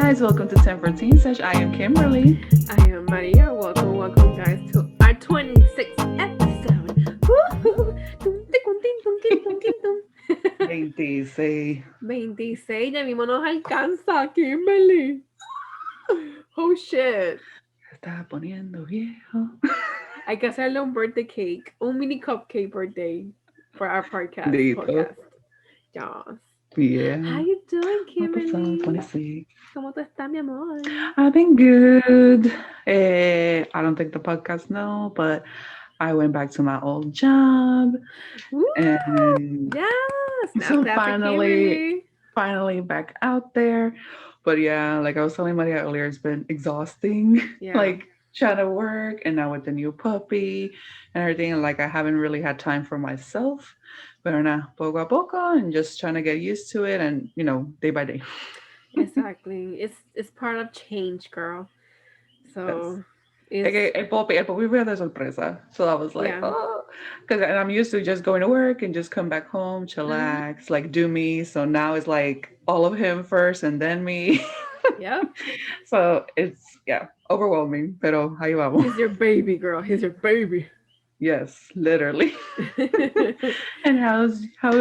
guys, welcome to 1014 Sesh. I am Kimberly. I am Maria. Welcome, guys, to our 26th episode. Woo-hoo. Tum, ticum, tim, tum, tim, tum, tim, tum. 26. 26, ya mismo nos alcanza, Kimberly. Oh shit. Está poniendo viejo. Hay que hacerle un birthday cake, un mini cupcake birthday for our Dito. podcast. Yes. How Yeah. you doing, What the fuck? Kimberly? 26. ¿Cómo tú estás, mi amor? I've been good. I don't think the podcast know, but I went back to my old job. Woo! And Yes! Now so clap for finally, Kimberly. finally back out there. But yeah, like I was telling Maria earlier, it's been exhausting. Yeah. Like trying to work and now with the new puppy and everything. And like I haven't really had time for myself. But now poco a poco and just trying to get used to it and day by day. Exactly. It's part of change, girl. Yes. So Like, it's el puppy we had a sorpresa. So I was like, yeah. oh, because I'm used to just going to work and just come back home, Mhm. chillax, like do me. So now it's like all of him first and then me. Yep. So it's overwhelming. Pero ahí vamos. He's your baby, girl. He's your baby. Yes, literally. And how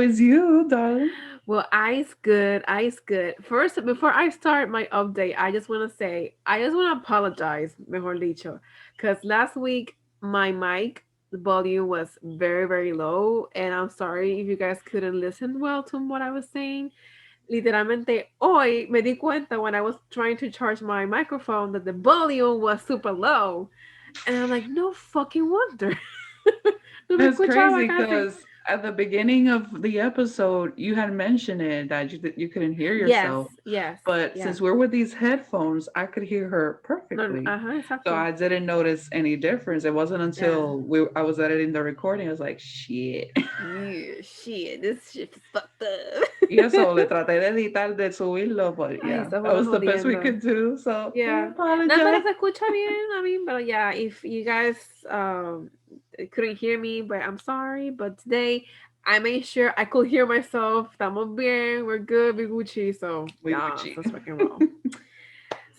is you, darling? Well, ice good, ice good. First, before I start my update, I just want to say, I just want to apologize, mejor dicho, because last week my mic volume was very, very low, and I'm sorry if you guys couldn't listen well to what I was saying. Literalmente, hoy me di cuenta when I was trying to charge my microphone that the volume was super low, and I'm like, no fucking wonder. No me That's escuchaba crazy casi. because at the beginning of the episode, you had mentioned it that you couldn't hear Yes, yourself. yes, But yes. since we're with these headphones, I could hear her No, no, perfectly. So exacto. I didn't notice any difference. It wasn't Yeah. until I was editing the recording, I was like, shit. Yeah, shit, this shit is fucked up. Y eso, le traté de editar, de subirlo, but Ay, yeah, that estamos was the best we jodiendo. could do. So we Yeah. Nada más apologize. se escucha bien, I mean, but yeah, if you guys couldn't hear me, but I'm sorry. But today I made sure I could hear myself. Estamos bien, we're good, we Gucci. So We yeah, Gucci. let's fucking roll.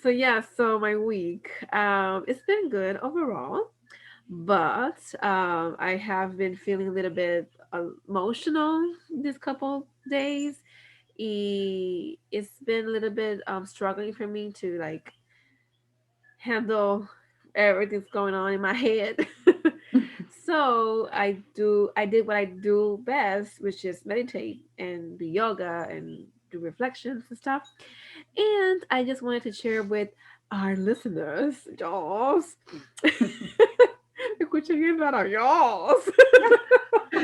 So yeah, so my week, it's been good overall, but I have been feeling a little bit emotional this couple days. It's been a little bit struggling for me to like handle everything's going on in my head. So I did what I do best, which is meditate and do yoga and do reflections and stuff. And I just wanted to share with our listeners, y'all. Escuchen bien raro, y'all.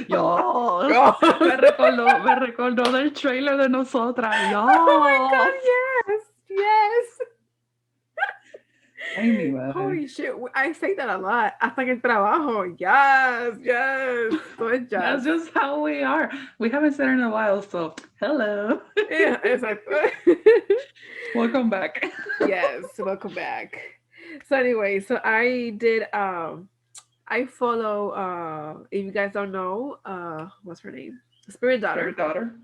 Y'all. Y'all. Me recordó del trailer de nosotras. Oh my Y'all. god, yes, yes. Ay, mi madre. Holy shit, I say that a lot. Hasta en el trabajo. Yes, yes. So it's That's just. just how we are. We haven't said it in a while, so hello. Yeah, exactly. Welcome back. Yes, welcome back. So anyway, so I did I follow if you guys don't know, what's her name? Spirit Daughter. Spirit daughter.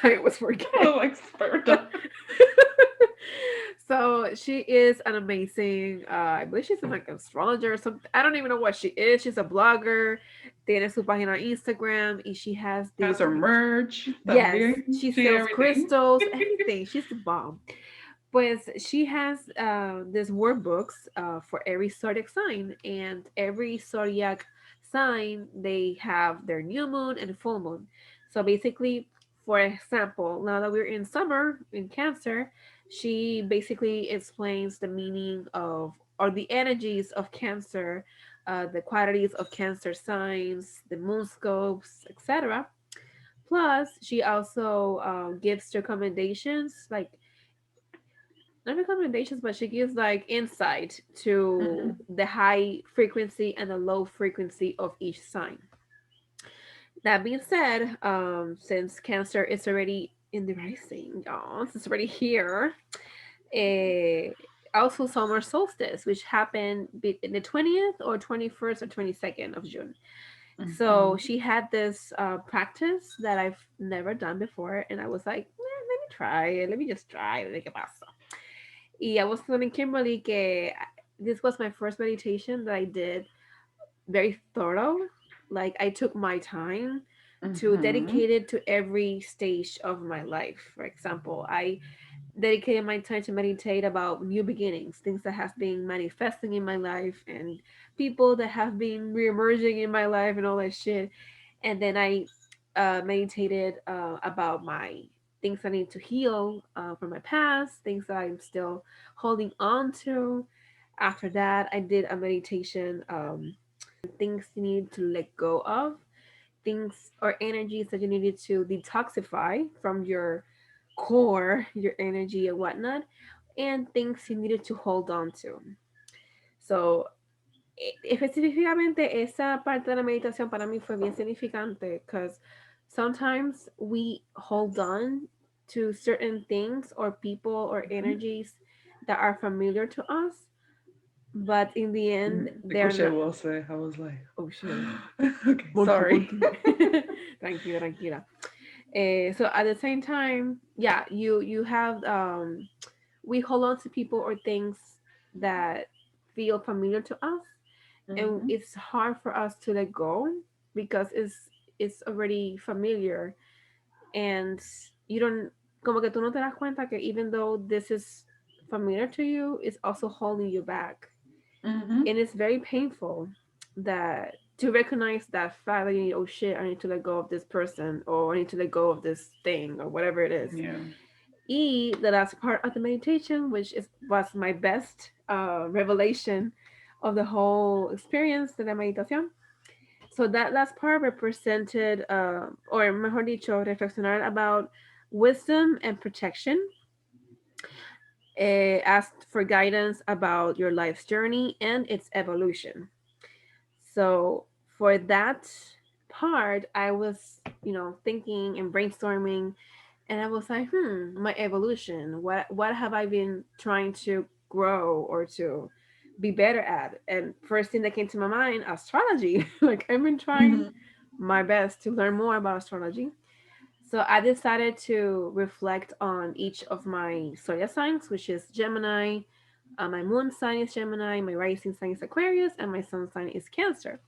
I always forget. Oh, like spirit daughter. So she is an amazing I believe she's like an astrologer or something. I don't even know what she is. She's a blogger. Tiene su página on Instagram y she has these Has her merch. yes, También. she Sí, sells everything. crystals, everything. She's the bomb. Pues she has this workbooks for every zodiac sign, and every zodiac sign they have their new moon and full moon. So basically, for example, now that we're in summer in Cancer, she basically explains the meaning of or the energies of Cancer, the qualities of Cancer signs, the moon scopes, etc. Plus, she also gives recommendations like not recommendations, but she gives like insight to Mhm. the high frequency and the low frequency of each sign. That being said, since Cancer is already in the rising, y'all, it's already here. eh, Also, Summer Solstice, which happened in the 20th or 21st or 22nd of June. So Mhm. she had this practice that I've never done before, and I was like, let me try it. Let me just try it. Like, Y I was telling Kimberly que this was my first meditation that I did very thorough. Like I took my time to Mm-hmm. dedicate it to every stage of my life. For example, I dedicated my time to meditate about new beginnings, things that have been manifesting in my life, and people that have been reemerging in my life, and all that shit. And then I meditated about my things I need to heal from my past, things that I'm still holding on to. After that, I did a meditation things you need to let go of, things or energies that you needed to detoxify from your core, your energy and whatnot, and things you needed to hold on to. So, específicamente esa parte de la meditación para mí fue bien significante because sometimes we hold on to certain things or people or energies that are familiar to us, but in the end, they're Escuché not. voces. I was like, Oh shit. okay, Monkey, sorry. monkey. Tranquila, tranquila. So at the same time, yeah, you have we hold on to people or things that feel familiar to us, and Mm-hmm. it's hard for us to let go because it's already familiar, and you don't como que tú no te das cuenta que even though this is familiar to you, it's also holding you back, Mm-hmm. and it's very painful that to recognize that fact that you need, oh shit, I need to let go of this person or I need to let go of this thing or whatever it is. Yeah. The last part of the meditation, which is was my best revelation of the whole experience de la meditación. So that last part represented, or mejor dicho, reflexionar about wisdom and protection, asked for guidance about your life's journey and its evolution. So for that part, I was, thinking and brainstorming, and I was like, my evolution. What have I been trying to grow or to be better at? And first thing that came to my mind, astrology. Like I've been trying Mm-hmm. my best to learn more about astrology. So I decided to reflect on each of my zodiac signs, which is Gemini. My moon sign is Gemini, my rising sign is Aquarius, and my sun sign is Cancer.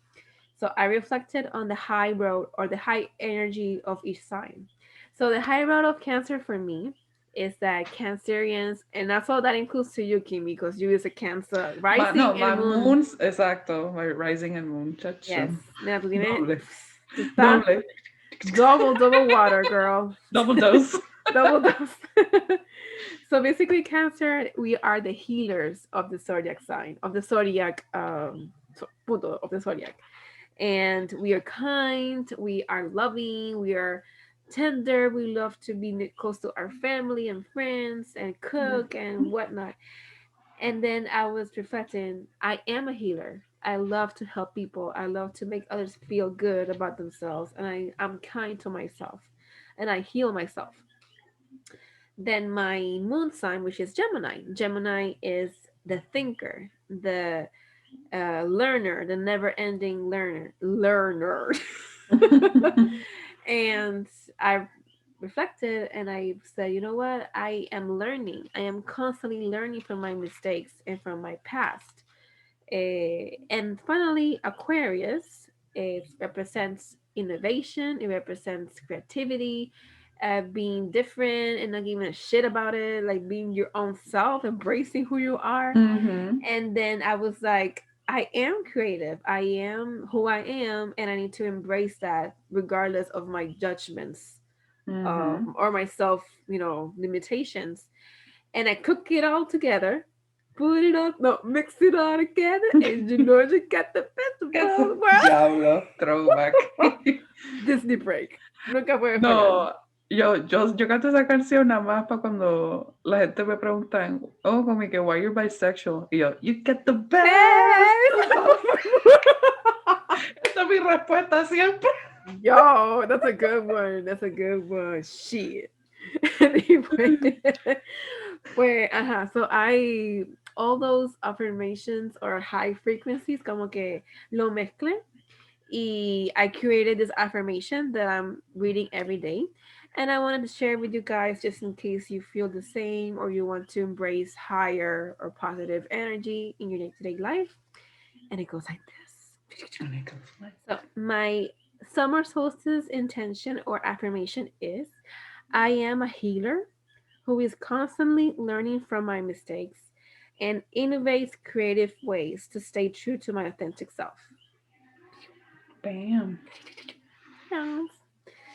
So I reflected on the high road or the high energy of each sign. So the high road of Cancer for me is that Cancerians, and also that includes to you, Kimi, because you is a Cancer No, rising and my moon. moons, exacto, my rising and moon, Yes, chacho. mira, tú tienes, Doble, tú estás doble, double water, girl. double dose. Double dose. So basically, Cancer, we are the healers of the zodiac sign, of the zodiac, punto of the zodiac. And we are kind, we are loving, we are tender, we love to be close to our family and friends and cook and whatnot. And then I was reflecting, I am a healer. I love to help people. I love to make others feel good about themselves. And I'm kind to myself. And I heal myself. Then my moon sign, which is Gemini. Gemini is the thinker, the learner, the never-ending learner. And I reflected and I said, you know what? I am learning. I am constantly learning from my mistakes and from my past. And finally, Aquarius, it represents innovation, it represents creativity, being different and not giving a shit about it, like being your own self, embracing who you are. Mm-hmm. And then I was like, I am creative, I am who I am, and I need to embrace that regardless of my judgments Mm-hmm. or my self, limitations. And I cook it all together, put it up, no, mix it all together, and you know you got the best of Yes, both worlds. diablo, throwback. Disney break. Nunca puede fallar. No, yo canto esa canción nada más para cuando la gente me preguntan, oh, como que, why you're bisexual? Y yo, you get the best. Esa es mi respuesta siempre. Yo, that's a good one. That's a good one. Shit. Anyway, pues, so all those affirmations or high frequencies, como que lo mezclé. Y I created this affirmation that I'm reading every day. And I wanted to share with you guys just in case you feel the same or you want to embrace higher or positive energy in your day to day life. And it goes like this. And it goes like So, my summer solstice intention or affirmation is I am a healer who is constantly learning from my mistakes and innovates creative ways to stay true to my authentic self. bam. Yes.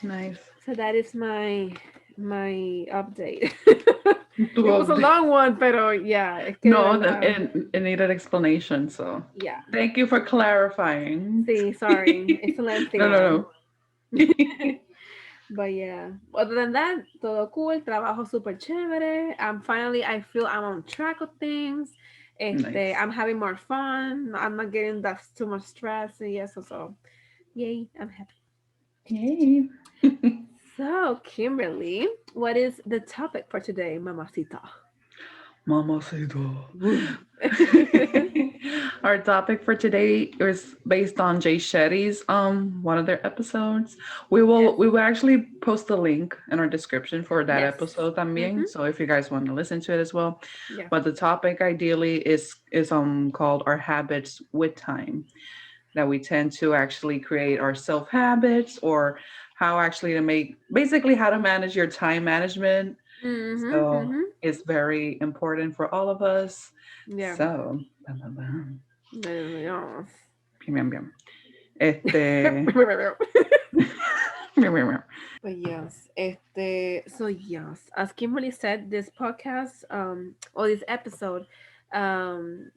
Nice. So that is my update. To It was a update. long one, pero yeah, es que de No, verdad, it needed explanation, so yeah. thank you for clarifying. Sí, sorry, it's a lengthy No, one. no, But yeah, other than that, todo cool, trabajo super chévere. I feel I'm on track of things. no. Nice. I'm having more fun. I'm not getting that too much stress. And yes, so yay, I'm happy. Yay. So, Kimberly, what is the topic for today, Mamacita? Mamacito. Woo. Our topic for today is based on Jay Shetty's one of their episodes. Yes. We will actually post the link in our description for that Yes. episode también. Mm-hmm. So if you guys want to listen to it as well. Yeah. But the topic ideally is called our habits with time. That we tend to actually create our self habits or how actually to make basically how to manage your time management. Mm-hmm. So Mm-hmm. it's very important for all of us. Yeah. So, bam, bam, bam. Yes. Bien, bien, bien. Este, bien, bien, bien. But yes, so yes, as Kimberly said, this podcast, or this episode, um,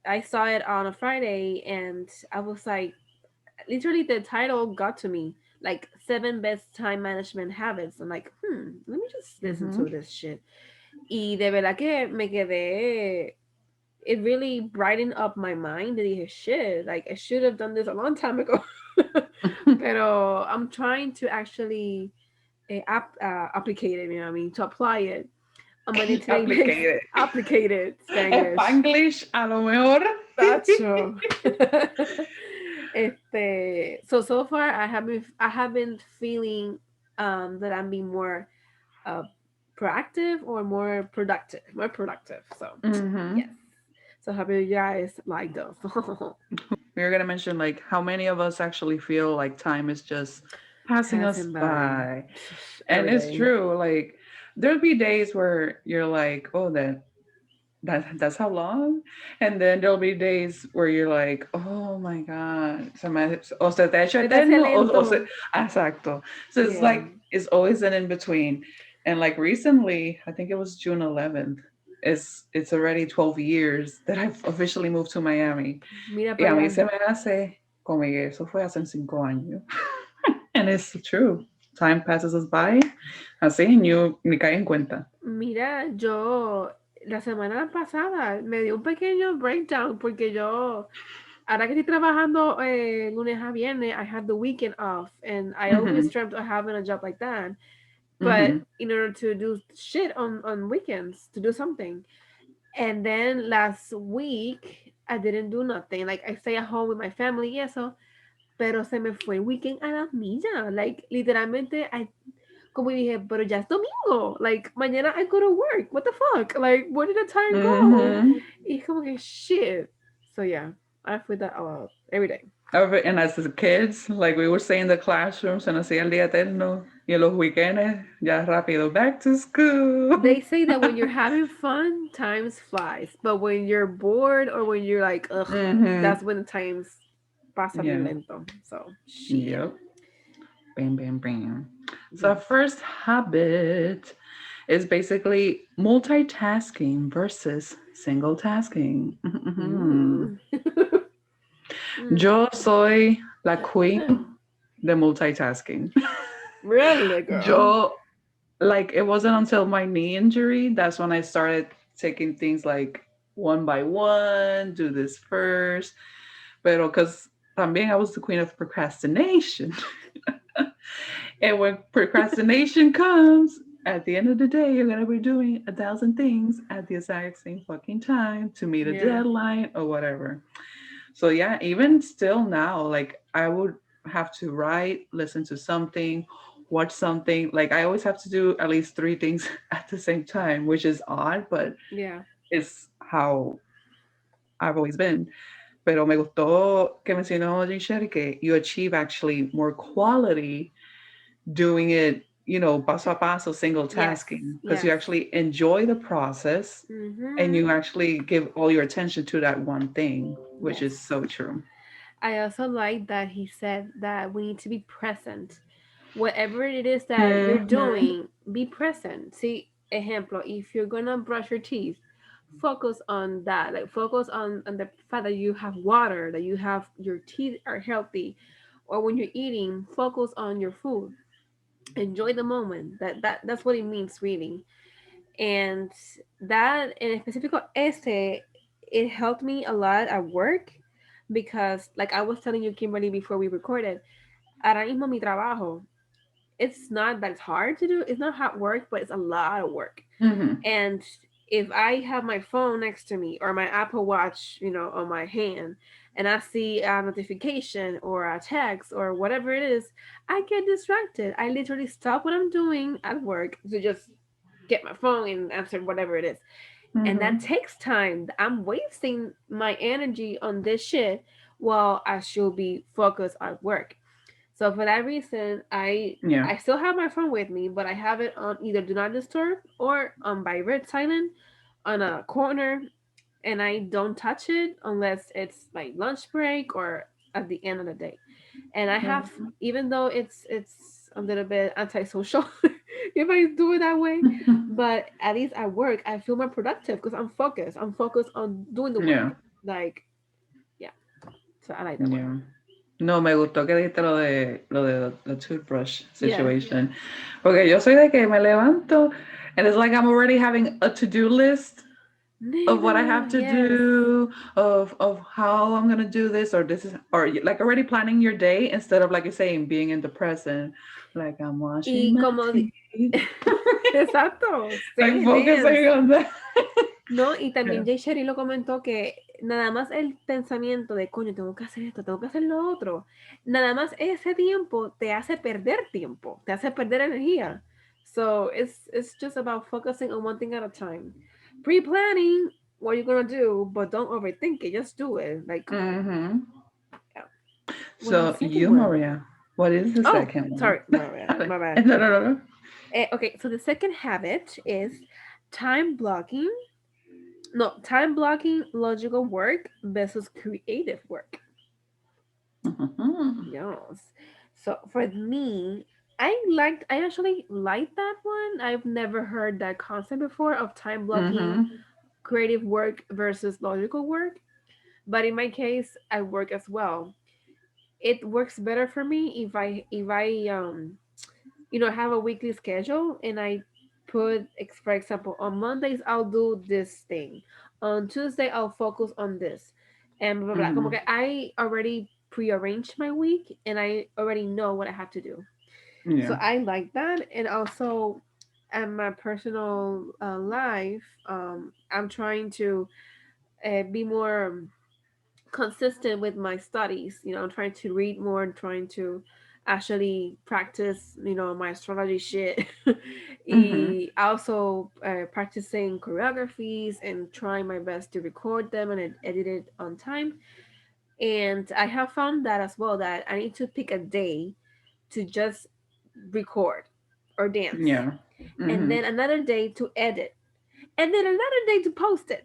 I saw it on a Friday, and I was like, literally, the title got to me, like 7 best time management habits. I'm like, let me just listen Mhm. to this shit. Y de verdad que me quedé. It really brightened up my mind. And dije, shit, like I should have done this a long time ago. Pero I'm trying to actually applicate it, you know what I mean, to apply it on my day-to-day basis. Applicated. Applicate it, Spanglish. Spanglish, a lo mejor. Tacho. So far I have been feeling that I'm being more uh proactive or more productive. More productive. So Hmm. yes. So hope you guys like those. We were gonna mention like how many of us actually feel like time is just passing us Passing by by, and every it's day. true. Like there'll be days where you're like, oh, that's how long, and then there'll be days where you're like, oh my god, o se te ha hecho Se te hace eterno, o se, lento. exacto. So it's Yeah. like it's always an in between, and like recently, I think it was June 11th. It's already 12 years that I've officially moved to Miami. Mira Y a para mí se allá. me hace como que eso fue hace 5 años. And it's true. Time passes us by así, ni cae en cuenta. Mira, yo la semana pasada me dio un pequeño breakdown porque yo, ahora que estoy trabajando lunes a viernes, I have the weekend off and I always Mm-hmm. dreamt of having a job like that. But Mm-hmm. in order to do shit on weekends, to do something. And then last week, I didn't do nothing. Like I stay at home with my family y eso, pero se me fue el weekend a la milla. Like literalmente, como dije, pero ya es domingo. Like mañana I go to work. What the fuck? Like where did the time go? Mm-hmm. Y es como que shit. So yeah, I feel that a lot every day. And as the kids, like we would say in the classrooms, se nos hacía el día eterno. Y en los weekends, ya rápido, back to school. They say that when you're having fun, times flies. But when you're bored or when you're like, ugh, Mm-hmm. that's when the times pasa bien Yeah. lento. So shit. Yep. Bam, bam, bam. So our Yes. first habit is basically multitasking versus single tasking. Mm. Mm. Yo soy la queen de multitasking. Really, girl? Yo, like, it wasn't until my knee injury that's when I started taking things like one by one, do this first. Pero because también I was the queen of procrastination. And when procrastination comes, at the end of the day, you're gonna be doing 1,000 things at the exact same fucking time to meet a Yeah. deadline or whatever. So yeah, even still now, like I would have to write, listen to something, watch something. Like I always have to do at least three things at the same time, which is odd, but Yeah. it's how I've always been. Pero me gustó que mencionó Shetty que you achieve actually more quality doing it, paso a paso, single Yes. tasking, because you Yes. actually enjoy the process and Mm-hmm. you actually give all your attention to that one thing, which Yes. is so true. I also like that he said that we need to be present. Whatever it is that you're Mm-hmm. doing, be present. See, ejemplo, if you're gonna brush your teeth, focus on that. Like focus on the fact that you have water, that you have your teeth are healthy. Or when you're eating, focus on your food. Enjoy the moment. That's what it means really. And that in specific este, it helped me a lot at work because like I was telling you, Kimberly, before we recorded, ahora mismo mi trabajo, it's not that it's hard to do. It's not hard work, but it's a lot of work. Mm-hmm. And if I have my phone next to me or my Apple Watch, on my hand, and I see a notification or a text or whatever it is, I get distracted. I literally stop what I'm doing at work to just get my phone and answer whatever it is. And that Mm-hmm. takes time. I'm wasting my energy on this shit while I should be focused at work. So for that reason, I Yeah. I still have my phone with me, but I have it on either do not disturb or on vibrate silent on a corner, and I don't touch it unless it's like lunch break or at the end of the day. And I have, even though it's a little bit antisocial if I do it that way, Mm-hmm. but at least at work I feel more productive because I'm focused. I'm focused on doing the Yeah. work. Like, yeah. So I like that one. Yeah. No, me gustó que dijiste lo de the toothbrush Yeah. situation. Porque yo soy de que me levanto and it's like I'm already having a to-do list of what I have Nigga, to yes. do, of how I'm gonna do this, or this is, or like already planning your day instead of like you're saying being in the present, like I'm washing Y my como teeth, exacto, like same focusing hands. on that. No, y Yeah. también Jay Sherry lo comentó que nada más el pensamiento de coño, tengo que hacer esto, tengo que hacer lo otro, nada más ese tiempo te hace perder tiempo, te hace perder energía. So it's just about focusing on one thing at a time. Pre-planning what you're gonna do, but don't overthink it. Just do it. Like, Mm-hmm. yeah. What is the So second you, one? Maria, what is the Oh, second one? sorry, my bad. No, no, no, no. Okay, so the second habit is time blocking. No, time blocking logical work versus creative work. Mm-hmm. Yes. So for me, I actually like that one. I've never heard that concept before of time blocking Mm-hmm. creative work versus logical work. But in my case, I work as well. It works better for me if I have a weekly schedule and I put, for example, on Mondays I'll do this thing, on Tuesday I'll focus on this, and blah blah blah. Como Mm-hmm. que I already prearranged my week and I already know what I have to do. So Yeah. I like that, and also in my personal life, I'm trying to be more consistent with my studies. I'm trying to read more and trying to actually practice, my astrology shit. Mm-hmm. Also practicing choreographies and trying my best to record them and edit it on time. And I have found that as well that I need to pick a day to just record or dance, Yeah. and Mm-hmm. then another day to edit, and then another day to post it.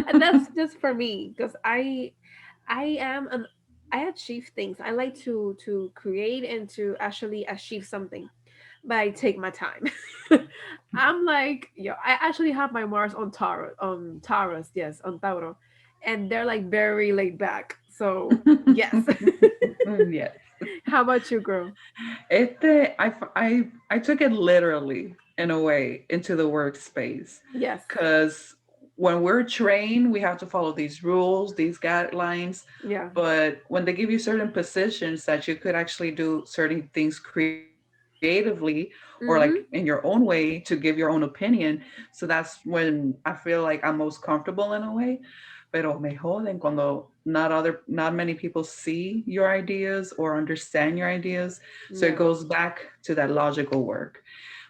And that's just for me because I am an I achieve things. I like to create and to actually achieve something, but I take my time. I'm like, yo, I actually have my Mars on Taurus, yes, on Tauro, and they're like very laid back. So yes. Yes. How about you, girl? I took it literally in a way into the workspace Yes. because when we're trained, we have to follow these rules, these guidelines. Yeah. But when they give you certain positions that you could actually do certain things creatively or like in your own Mm-hmm. way to give your own opinion, so that's when I feel like I'm most comfortable in a way. pero me joden cuando not many people see your ideas or understand your ideas. So it Yeah. goes back to that logical work.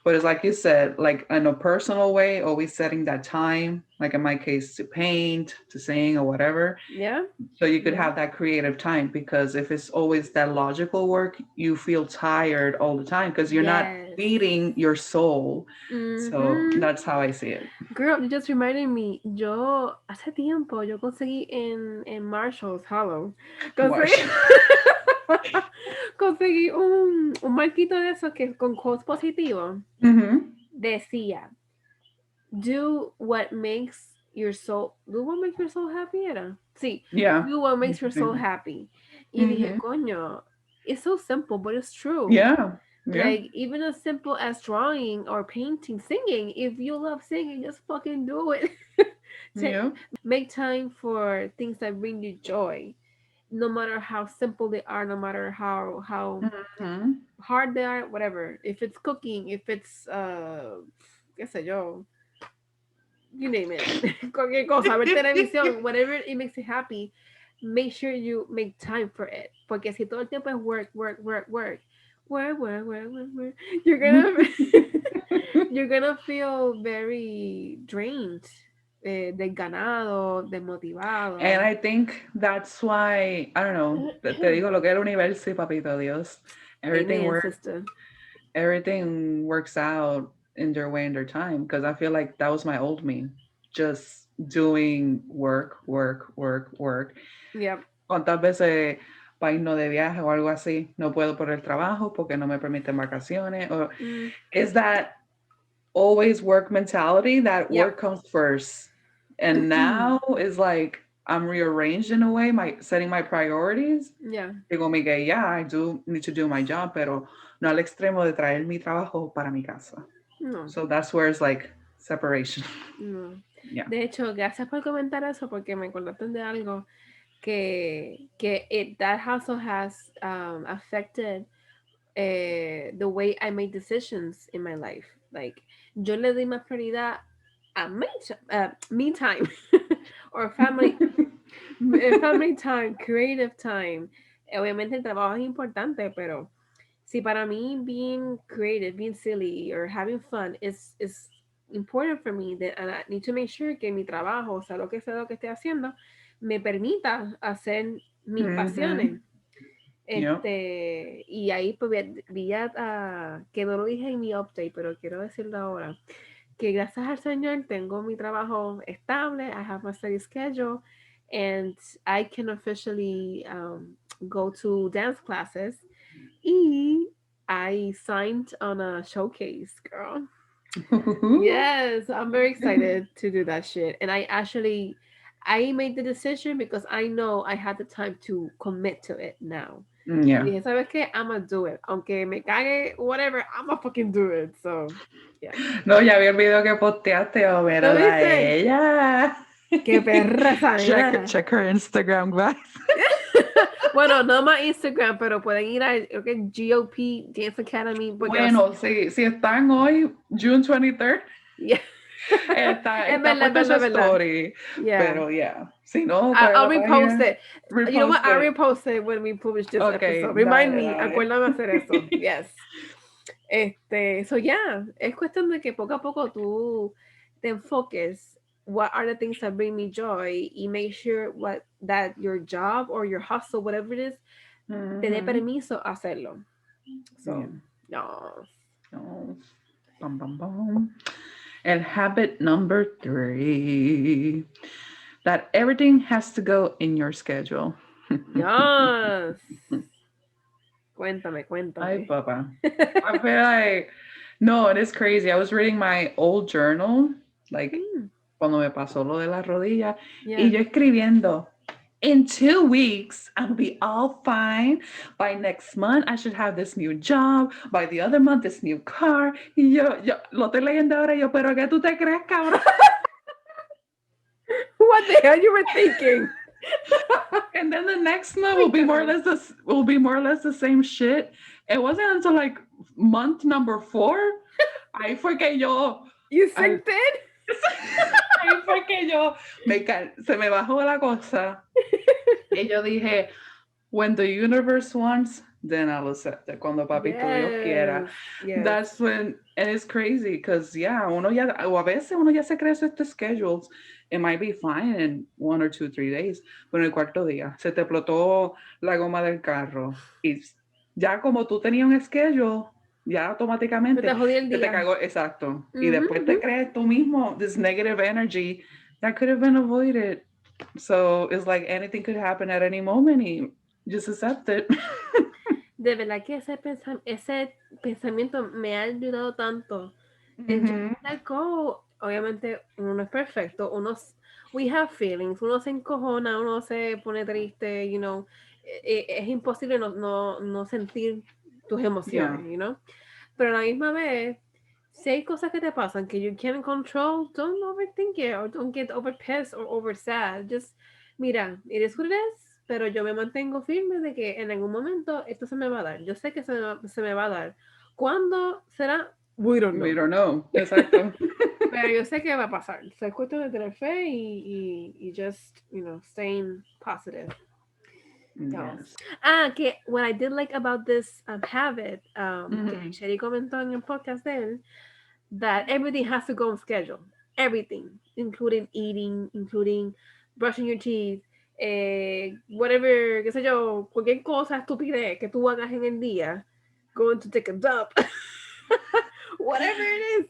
But it's like you said, like in a personal way, always setting that time, like in my case, to paint, to sing, or whatever, Yeah. so you could Yeah. have that creative time. Because if it's always that logical work, you feel tired all the time because you're not Yes. feeding your soul. So Mm-hmm. that's how I see it. Girl, you just reminded me. Yo, hace tiempo, yo conseguí en Marshall's Hollow. Conseguí, Watch. conseguí un marquito de esos que con quotes positivos Mm-hmm. decía, do what makes your soul happy, era. Sí, Yeah. do what makes your soul happy. Y dije, Mm-hmm. coño, it's so simple, but it's true. Yeah. Yeah. Like, even as simple as drawing or painting, singing, if you love singing, just fucking do it. Yeah. Make time for things that bring you joy, no matter how simple they are, no matter how Mm-hmm. hard they are, whatever. If it's cooking, if it's qué sé yo, you name it. Cualquier cosa, ver televisión, whatever it makes you happy, make sure you make time for it. Porque si todo el tiempo es work, you're gonna you're gonna feel very drained, desganado, And desmotivado. I think that's why, I don't know, te digo lo que es el universo y papito Dios. Everything Amen, works, sister. everything works out in their way and their time. Because I feel like that was my old me. Just doing work, work, work, work. Yep. ¿Cuántas veces para irnos de viaje o algo así no puedo por el trabajo porque no me permiten vacaciones? Or Mm, is that always work mentality that yep. work comes first? And now is like I'm rearranged in a way, my setting my priorities. Yeah. Digo, Miguel, yeah, I do need to do my job, pero no al extremo de traer mi trabajo para mi casa. No. So that's where it's like separation. No. Yeah. De hecho, gracias por comentar eso porque me acordaste de algo que that also has affected the way I make decisions in my life. Like, yo le doy más prioridad a me time or family time, creative time. Obviamente el trabajo es importante, pero si para mí being creative, being silly, or having fun is important for me, then and I need to make sure que mi trabajo, o sea lo que esté haciendo, me permita hacer mis Mm-hmm. pasiones. Yep. Y ahí pues que no lo dije en mi update, pero quiero decirlo ahora, que gracias al Señor tengo mi trabajo estable, I have my study schedule, and I can officially go to dance classes. Y I signed on a showcase, girl. Yes, I'm very excited to do that shit. And I made the decision because I know I had the time to commit to it now. Y Yeah. dije, ¿sabes qué? I'm gonna do it. Aunque me cague, whatever, I'm gonna fucking do it. So, yeah. No, ya vi el video que posteaste, oh, ¿Lo mírala a viste? ella. ¡Qué perra esa nena! Check her Instagram, guys. Bueno, no más Instagram, pero pueden ir a creo que GOP Dance Academy porque Bueno, si están hoy, June 23rd, yeah. está, Es está verdad, es puesta su verdad, es verdad. story. Yeah. Pero, yeah. Si no, para I'll la repost página, it. You know what? repost I'll it. repost it when we publish this Ok, episode. Remind dale, me. dale. Acuérdame hacer eso. Yes. So yeah, es cuestión de que poco a poco tú te enfoques. What are the things that bring me joy? Y make sure that your job or your hustle, whatever it is, te dé Mm-hmm. permiso a hacerlo. Yeah. So, no. Oh, bum, bum, bum. And habit number 3, that everything has to go in your schedule. Yes. Cuéntame, Ay, cuéntame. papa. I feel like, no, it is crazy. I was reading my old journal, like, Mm, cuando me pasó lo de la rodilla, y yeah. yo escribiendo, in 2 weeks, I'll be all fine. By next month, I should have this new job. By the other month, this new car. Y yo lo estoy leyendo ahora, y yo, pero ¿qué tú te crees, cabrón? What the hell you were thinking? And then the next month My God. will be more or less the same shit. It wasn't until like month number 4, ahí fue que yo You al- synced in? Ahí fue que se me bajó la cosa y yo dije, when the universe wants, then I'll accept it. Cuando papito Dios quiera. Yes, yes. That's when, and it's crazy because, yeah, uno ya, o a veces uno ya se crea estos schedules. It might be fine in 1 or 2, 3 days, pero en el cuarto día se te explotó la goma del carro. Y ya como tú tenías un schedule, ya Se te automáticamente jodí el se te día. cagó, exacto. Y Ujú, después ujú. te crees tú mismo this negative energy that could have been avoided. So it's like anything could happen at any moment. Y just accept it. De verdad que ese pensamiento me ha ayudado tanto en just Mm-hmm. let go. Obviamente uno no es perfecto, we have feelings, uno se encojona, uno se pone triste, es imposible no sentir tus Yeah. emociones, pero a la misma vez, si hay cosas que te pasan que you can't control, don't overthink it or don't get over pissed or over sad. Just, mira, it is what it is, pero yo me mantengo firme de que en algún momento esto se me va a dar. Yo sé que se me va a dar. ¿Cuándo será? We don't We know. don't know. Exacto. Pero yo sé que va a pasar. So, es cuestión de tener fe y just, staying positive. Yes. Yes. Que what I did like about this habit, que Mm-hmm. Shetty comentó en el podcast de él, that everything has to go on schedule. Everything, including eating, including brushing your teeth, whatever, qué sé yo, cualquier cosa estúpida que tú hagas en el día, going to take a dump, whatever it is,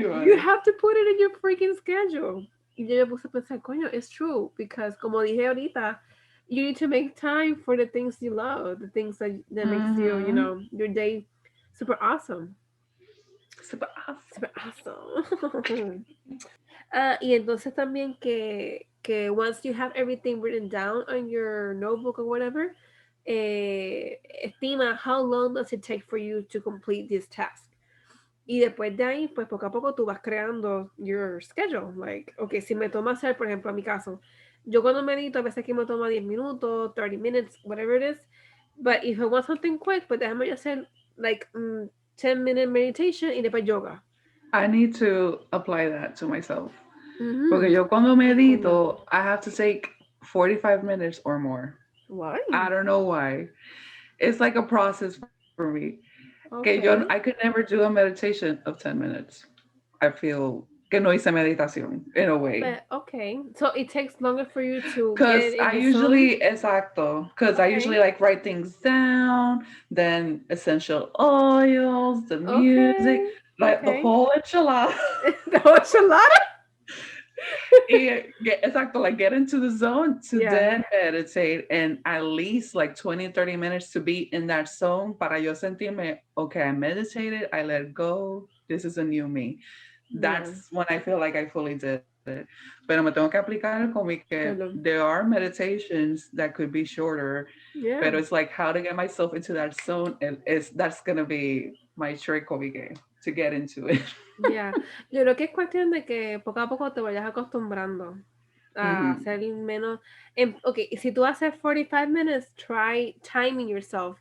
you Everybody. have to put it in your freaking schedule. Y yo me puse a pensar, coño, it's true, because como dije ahorita, you need to make time for the things you love, the things that makes you, Mm-hmm. your day super awesome. Super awesome. Super awesome. Y entonces también que once you have everything written down on your notebook or whatever, estima how long does it take for you to complete this task. Y después de ahí, pues poco a poco tú vas creando your schedule. Like, okay, si me toma hacer, por ejemplo, en mi caso, yo cuando medito, a veces que me toma 10 minutos, 30 minutes, whatever it is. But if I want something quick, pues déjame yo hacer, like, 10-minute meditation y después yoga. I need to apply that to myself. Porque Mhm. yo cuando Bien cool. medito, I have to take 45 minutes or more. Why? I don't know why. It's like a process for me. Que I Okay. could never do a meditation of 10 minutes. I feel que no hice meditación in a way. But okay. So it takes longer for you to get Cause in I the zone? usually exacto. Cause I usually Okay. like write things down, then essential oils, the music, Okay. like the Okay. whole enchilada. The enchilada? Exactly, like get into the zone to Yeah. then meditate and at least like 20, 30 minutes to be in that zone para yo sentirme, okay, I meditated, I let go, this is a new me. Yeah. That's when I feel like I fully did it. Pero me tengo que aplicar como que Perdón. there are meditations that could be shorter, Yeah. but it's like how to get myself into that zone and that's gonna be my trick como que to get into it. Yeah. Yo creo que es cuestión de que poco a poco te vayas acostumbrando a Mm-hmm. hacer menos. Okay, si tú haces 45 minutes, try timing yourself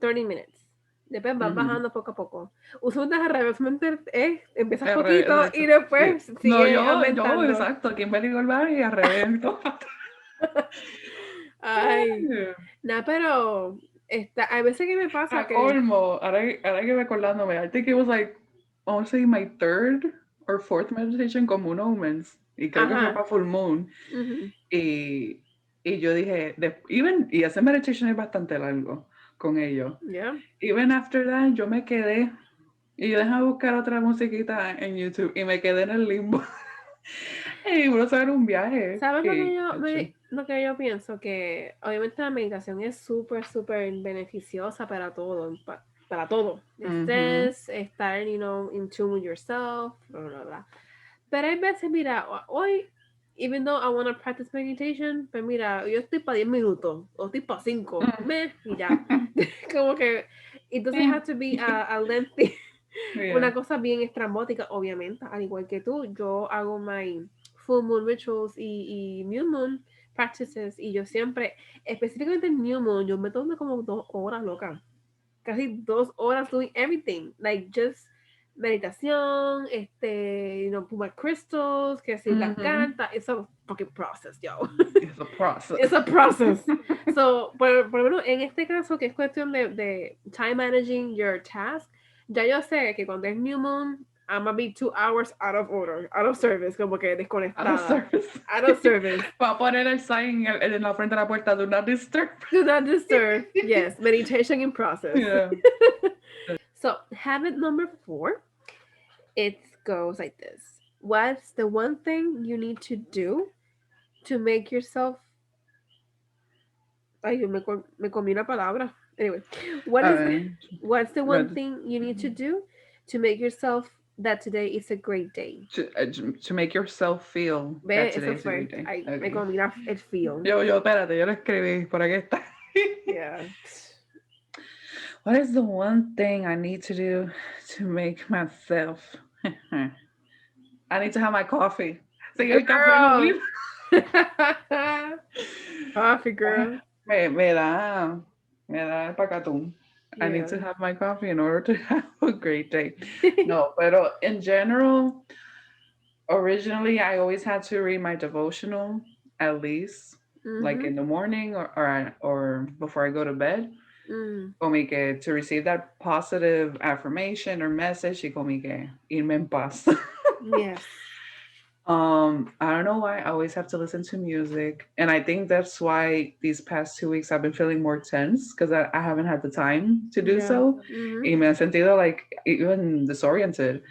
30 minutes. Después vas Mm-hmm. bajando poco a poco. Usualmente al revés, empiezas Al revés, poquito y exacto. Sí. después No, sigue yo, aumentando. exacto. Kimberly Goldberg y al revés. Ay, nada, pero hay veces que me pasa A que, colmo, ahora que recordándome, I think it was like, I want to say my third or fourth meditation con Moon Omens. Y creo que fue ajá, para Full Moon. ujú, Y, y yo dije, y ese meditation es bastante largo con ellos. yeah. Even after that, yo me quedé. Y yo dejé buscar otra musiquita en YouTube y me quedé en el limbo. Y uno saber un viaje. ¿Sabes lo que Y, yo, lo que yo pienso? Que obviamente la meditación es súper, súper beneficiosa para todo, para todo. ujú. Estrés, estar, in tune with yourself, bla, bla, bla. Pero hay veces, mira, hoy, even though I want to practice meditation, pues mira, yo estoy para 10 minutos, o estoy para 5, y ya. Como que it doesn't have to be a lengthy, Yeah. una cosa bien estrambótica, obviamente, al igual que tú, yo hago my full moon rituals y new moon practices, y yo siempre, específicamente en new moon, yo me tomo como 2 horas, loca. Casi 2 horas doing everything, like just meditación, put my crystals, que si las Mm-hmm. cartas, it's a fucking process, yo. It's a process. It's a process. So, por lo menos en este caso, que es cuestión de time managing your task, ya yo sé que cuando es New Moon, I'm gonna be 2 hours out of order, out of service, como que Out of desconectada. service. Out of service. Va a poner el sign en la frente de la puerta, do not disturb. Do not disturb. Yes, meditation in process. Yeah. So, habit number 4, it goes like this. What's the one thing you need to do to make yourself... Ay, me comí una palabra. Anyway, what A is ver, what's the one but thing you need to do to make yourself that today is a great day? to make yourself feel that Ve, today eso is a fue. great day. Ay, me Okay. comí el feel. Espérate, yo lo escribí, por aquí está. Yeah. What is the one thing I need to do to make myself? I need to have my coffee. Seguir el café no Girl. vivo. Coffee girl. Me da pacatún. I need Yeah. to have my coffee in order to have a great day. No, but in general, originally I always had to read my devotional at least like Mm-hmm. in the morning or before I go to bed. Mm. Como que to receive that positive affirmation or message, y como que irme en paz. Yes. I don't know why I always have to listen to music, and I think that's why these past 2 weeks I've been feeling more tense because I haven't had the time to do Yeah. so. Mm-hmm. Y me he sentido like even disoriented.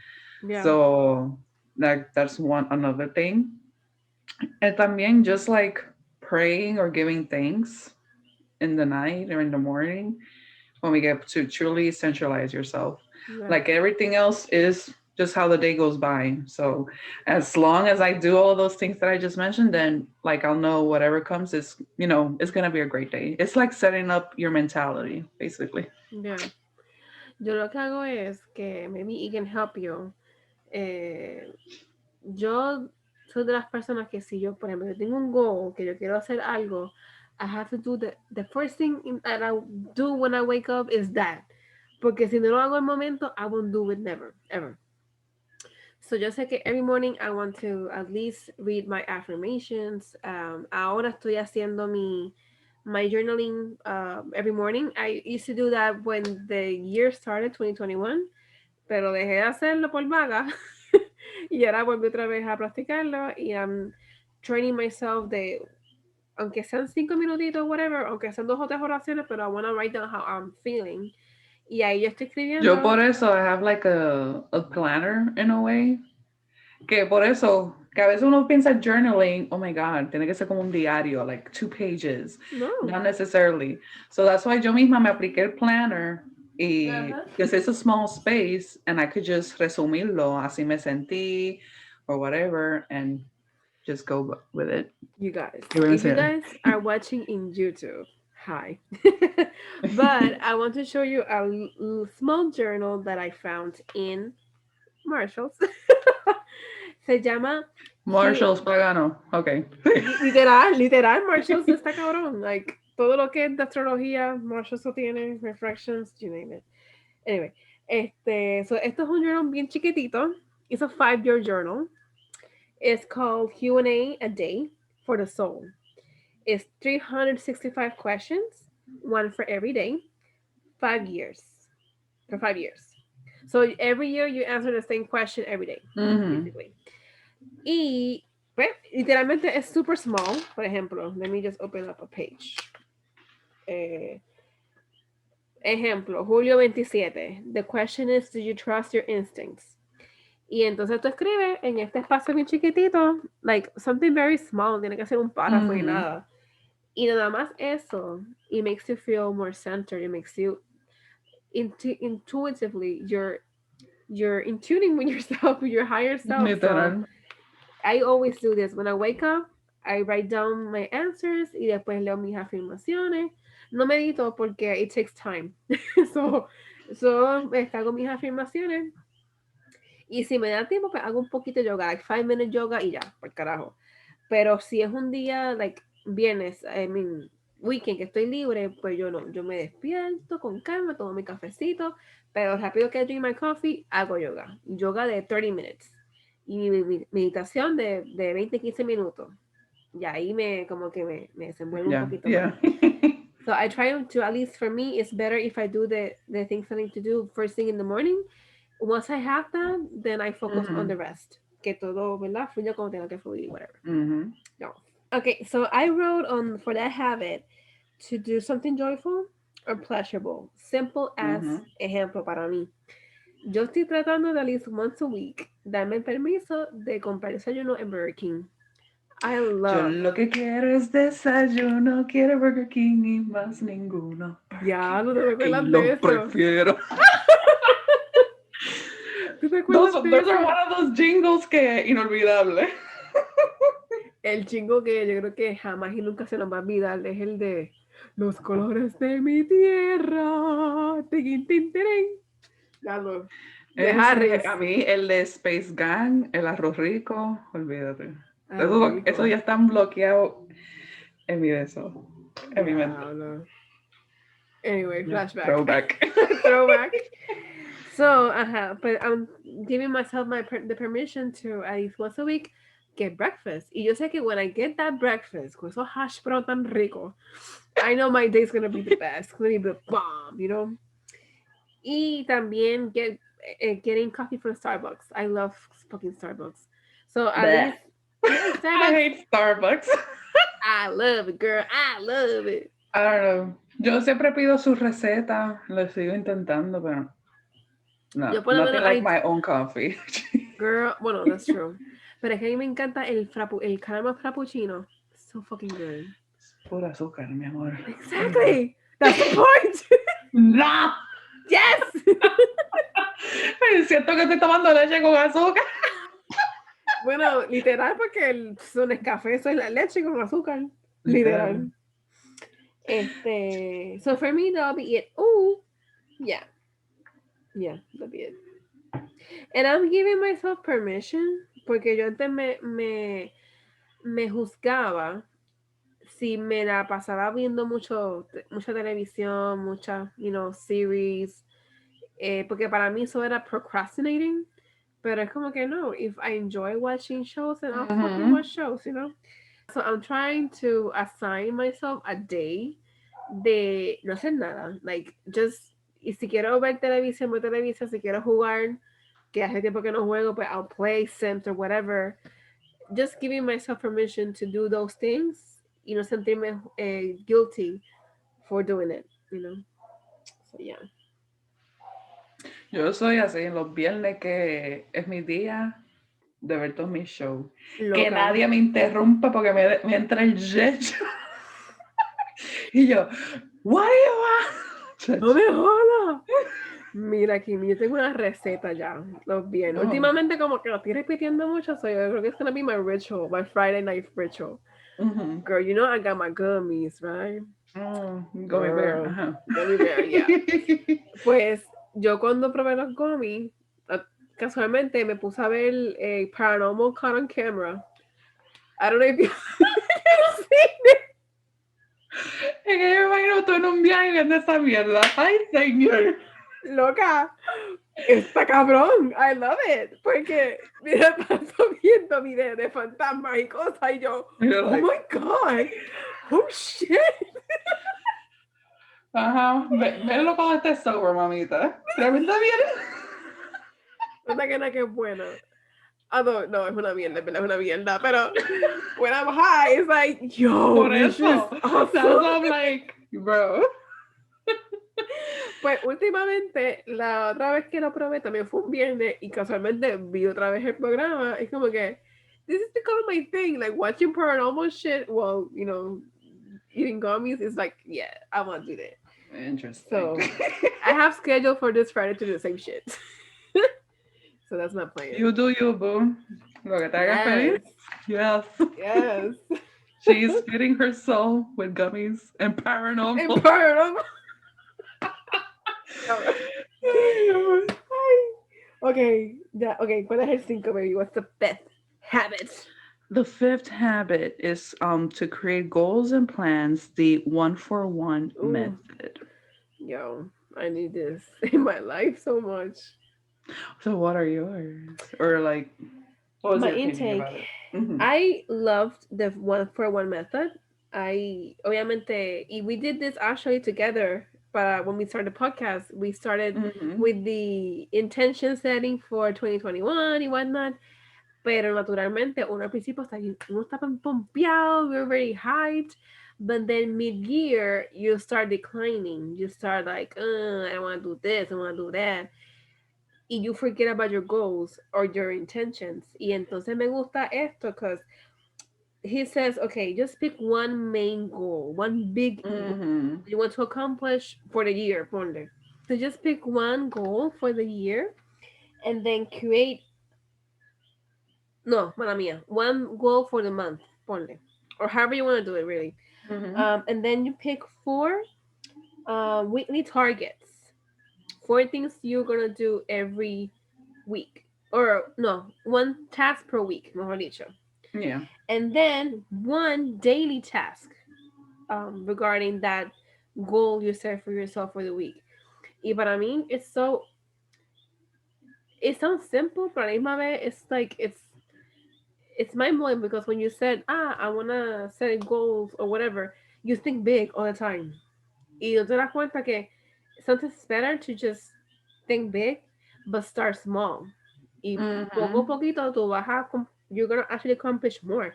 Yeah. So that's one another thing. And también just like praying or giving thanks in the night or in the morning when we get to truly centralize yourself. Yeah. Like everything else is just how the day goes by. So as long as I do all those things that I just mentioned, then like I'll know whatever comes is, it's gonna be a great day. It's like setting up your mentality, basically. Yeah. Yo lo que hago es que maybe it can help you. Eh, yo soy de las personas que si yo, por ejemplo, yo tengo un goal, que yo quiero hacer algo, I have to do the first thing that I do when I wake up is that. Porque si no lo hago en momento, I won't do it never, ever. So yo sé que every morning I want to at least read my affirmations. Ahora estoy haciendo my journaling every morning. I used to do that when the year started, 2021, pero dejé de hacerlo por vaga. Y ahora volví otra vez a practicarlo y I'm training myself de, aunque sean 5 minutitos, whatever, aunque sean 2 o 3 oraciones, pero I want to write down how I'm feeling. Y ahí yo estoy Yo escribiendo. por eso I have like a planner in a way. Que por eso, que a veces uno piensa journaling, oh my God, tiene que ser como un diario, like 2 pages. No. Not necessarily. So that's why yo misma me apliqué el planner y Ajá. because it's a small space and I could just resumirlo, así me sentí or whatever and just go with it. You guys, ¿Qué voy a if you hacer? guys are watching in YouTube, hi. But I want to show you a small journal that I found in Marshalls. Se llama Marshall's Pagano. Okay. literal, literal, Marshalls está cabrón. Like, todo lo que es de astrología, Marshalls lo tiene, refractions, you name it. Anyway, esto es un journal bien chiquitito. It's a 5-year journal. It's called Q&A a day for the soul. It's 365 questions, one for every day, 5 years. For 5 years. So every year you answer the same question every day, Mm-hmm. basically. Y pues, literalmente es super small. Por ejemplo, let me just open up a page. Eh, Ejemplo, julio 27. The question is, do you trust your instincts? Y entonces tú escribes en este espacio bien chiquitito, like something very small, tiene que ser un párrafo y Mm-hmm. nada. Y nada más eso, it makes you feel more centered. It makes you intuitively, you're in tuning with yourself, with your higher self. So Literal. I always do this. When I wake up, I write down my answers y después leo mis afirmaciones. No medito porque it takes time. so, hago mis afirmaciones. Y si me da tiempo, pues hago un poquito de yoga, like 5 minute yoga y ya, por carajo. Pero si es un día, like viernes, I mean, weekend que estoy libre, pues yo no, yo me despierto con calma, tomo mi cafecito, pero rápido que drink my coffee, hago yoga. Yoga de 30 minutes. Y mi meditación de 20 15 minutos. Y ahí como que me desenvuelvo un Yeah, poquito más. yeah. So I try to, at least for me, it's better if I do the things I need to do first thing in the morning. Once I have that, then I focus on Mhm, the rest. Que todo, ¿verdad? Fluya como tenga que fluir, whatever. mhm, No. Okay, so I wrote on for that habit to do something joyful or pleasurable. Simple as mhm. ejemplo para mí. Yo estoy tratando de at least once a week darme el permiso de comprar desayuno en Burger King. I Yo love. lo que quiero es desayuno, quiero Burger King y más ninguno. Burger Ya, no te King recuerdas de lo eso. prefiero. ¿Tú te Those, acuerdas de those are eso? one of those jingles que inolvidable. El chingo que yo creo que jamás y nunca se nos va a olvidar es el de los colores de mi tierra. Tiquín, tin, tirín. Ya lo. De Ese, Harris. a mí, el de Space Gang, el arroz rico, olvídate. Arroz Eso rico. ya están bloqueados en mi beso, en mi mente. Diablo. Anyway, Yeah, flashback. throwback. Throwback. So, but I'm giving myself the permission to at least once a week get breakfast. Y yo sé que when I get that breakfast, con esos hash brown tan rico, I know my day's gonna be the best. It's gonna be the bomb, you know? Y también getting coffee from Starbucks. I love fucking Starbucks. So at Bleh. least, yeah, I Starbucks. hate Starbucks. I love it, girl. I love it. I don't know. Yo siempre pido su receta, lo sigo intentando, pero no, Yo por lo nothing menos, like my own coffee. girl, bueno, that's true. Pero es que a mí me encanta el caramel frappuccino. So fucking good. Puro azúcar, mi amor. Exactly. That's the point. No. Yes. Siento que estoy tomando leche con azúcar. Bueno, literal, porque su Nescafé eso es la leche con azúcar. Literal. Literal. So for me, that'll be it. Ooh, yeah, yeah, that'll be it. And I'm giving myself permission, porque yo antes me juzgaba si me la pasaba viendo mucha televisión, series, porque para mí eso era procrastinating. Pero es como que no, if I enjoy watching shows, then I'll fucking Mhm. watch shows, you know? So I'm trying to assign myself a day de no hacer nada. Like, just, y si quiero ver televisión, veo televisión, si quiero jugar, que hace tiempo que no juego, but I'll play Sims or whatever. Just giving myself permission to do those things, y no sentirme guilty for doing it, you know? So yeah. Yo soy así en los viernes que es mi día de ver todos mis shows. Que Loca. nadie me interrumpa porque me entra el jet. Y yo, what do you want? No me jodas. Mira, Kimi, yo tengo una receta ya, los viernes. Oh. Últimamente como que lo estoy repitiendo mucho, so yo creo que it's gonna be my ritual, my Friday night ritual. Mhm. Girl, you know I got my gummies, right? Gummy bear. Girl, Ajá. gummy bear, yeah. Pues yo cuando probé los gummies, casualmente me puse a ver Paranormal Caught on Camera. I don't know if you've seen it. Es que yo me imagino tú en un viaje viendo esa mierda. Ay, señor. Loca, está cabrón, I love it, porque mira, paso viendo videos de fantasmas y cosas y yo, You're oh like, my god, oh shit. ajá, velo cuando estés sober, mamita. Tremenda mierda. Anda que nada que es buena. No, es una mierda, es una mierda, pero when I'm high, it's like, yo, Por this is eso. That's awesome. why I'm like, bro. Pues últimamente, la otra vez que lo probé también fue un viernes y casualmente vi otra vez el programa. Es como que, this is becoming my thing, like watching paranormal shit while, eating gummies is like, yeah, I want to do that. Interesting. So, I have scheduled for this Friday to do the same shit. So that's my plan. You do you, boo. Lo que te haga feliz. Yes, Yes. yes. She's feeding her soul with gummies and paranormal. And paranormal. Okay, ¿cuál es el 5, baby? What's the fifth habit? The fifth habit is to create goals and plans, the 1-for-1 Ooh, method. yo, I need this in my life so much. So what are yours? Or like what was My your opinion intake, about it? Hmm. I loved the 1-for-1 method. I obviamente, y we did this actually together. But when we started the podcast, we started Hmm. with the intention setting for 2021 y whatnot. Pero naturalmente, uno al principio está, uno está pompeado, we're very hyped. But then mid-year, you start declining. You start like, I want to do this, I want to do that. Y you forget about your goals or your intentions. Y entonces me gusta esto because he says, okay, just pick one main goal, one big goal Hmm. you want to accomplish for the year, ponle. So just pick one goal for the year and then create, no, mala mía, one goal for the month, ponle. Or however you want to do it, really. Hmm. And then you pick four weekly targets, four things you're going to do every week. Or no, one task per week, mejor dicho. Yeah. And then one daily task regarding that goal you set for yourself for the week. Y para mí, it sounds simple, but a la misma vez, it's like, it's mind blowing because when you said, I want to set goals or whatever, you think big all the time. Y no te das cuenta que sometimes it's better to just think big, but start small. Y poco a Hmm. poquito tú you're going to actually accomplish more.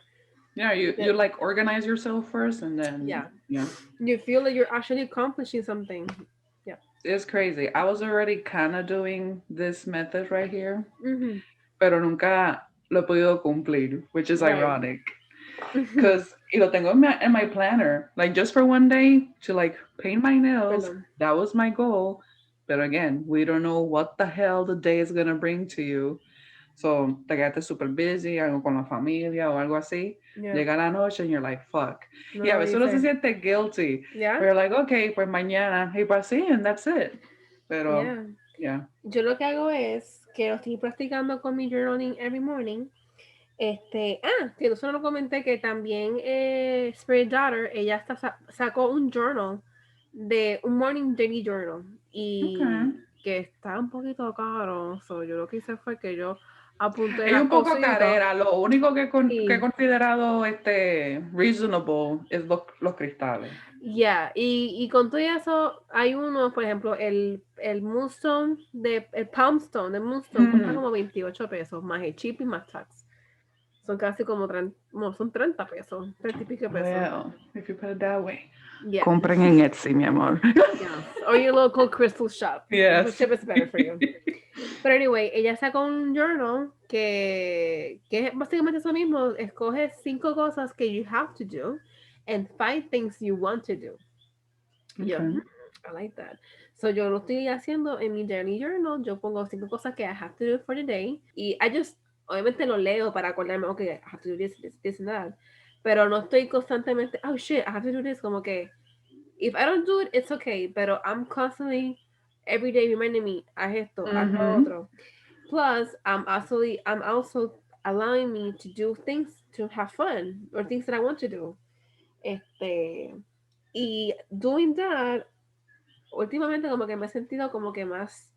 Yeah, you Because, like organize yourself first and then yeah, yeah. you feel that you're actually accomplishing something. Yeah. It's crazy. I was already kind of doing this method right here, Mm-hmm. pero nunca lo he podido cumplir, which is Right. ironic. Cause y lo tengo in my planner, like just for one day to like paint my nails. Perdón. That was my goal. But again, we don't know what the hell the day is gonna bring to you. So te quedaste super busy, algo con la familia o algo así. Yeah. Llega la noche and you're like, fuck. Y a No, veces uno se dice. siente guilty. Yeah. But you're like, okay, pues mañana. Y pues así, and that's it. Pero, Yeah. yeah. Yo lo que hago es que lo estoy practicando con mi journaling every morning. Que no solo lo comenté que también Spirit Daughter, ella sacó un journal de un morning daily journal Okay. y que está un poquito caro. So, yo lo que hice fue que yo apunté Es las un poco cositas carera. Lo único que he y considerado reasonable es los cristales. ya, y con todo eso, hay uno, por ejemplo, el Moonstone, el Palmstone de Moonstone cuesta Mhm. como 28 pesos, más el chip y más tax. Son casi como 30, no, son 30 pesos, 30 y pico pesos. Well, if you put it that way. Yeah, Compren en Etsy, mi amor. yes. Or your local crystal shop. The Yes. chip is better for you. Pero anyway, ella sacó un journal que es básicamente eso mismo. Escoge 5 cosas que you have to do and 5 things you want to do. Yo, Okay. I like that. So yo lo estoy haciendo en mi daily journal. Yo pongo 5 cosas que I have to do for the day. Y I just, obviamente lo leo para acordarme, okay, I have to do this and that. Pero no estoy constantemente, oh shit, I have to do this. Como que, if I don't do it, it's okay. Pero I'm constantly, every day reminding me, haz esto, haz lo Mhm. otro. Plus, I'm also allowing me to do things to have fun or things that I want to do. Y doing that últimamente como que me he sentido como que más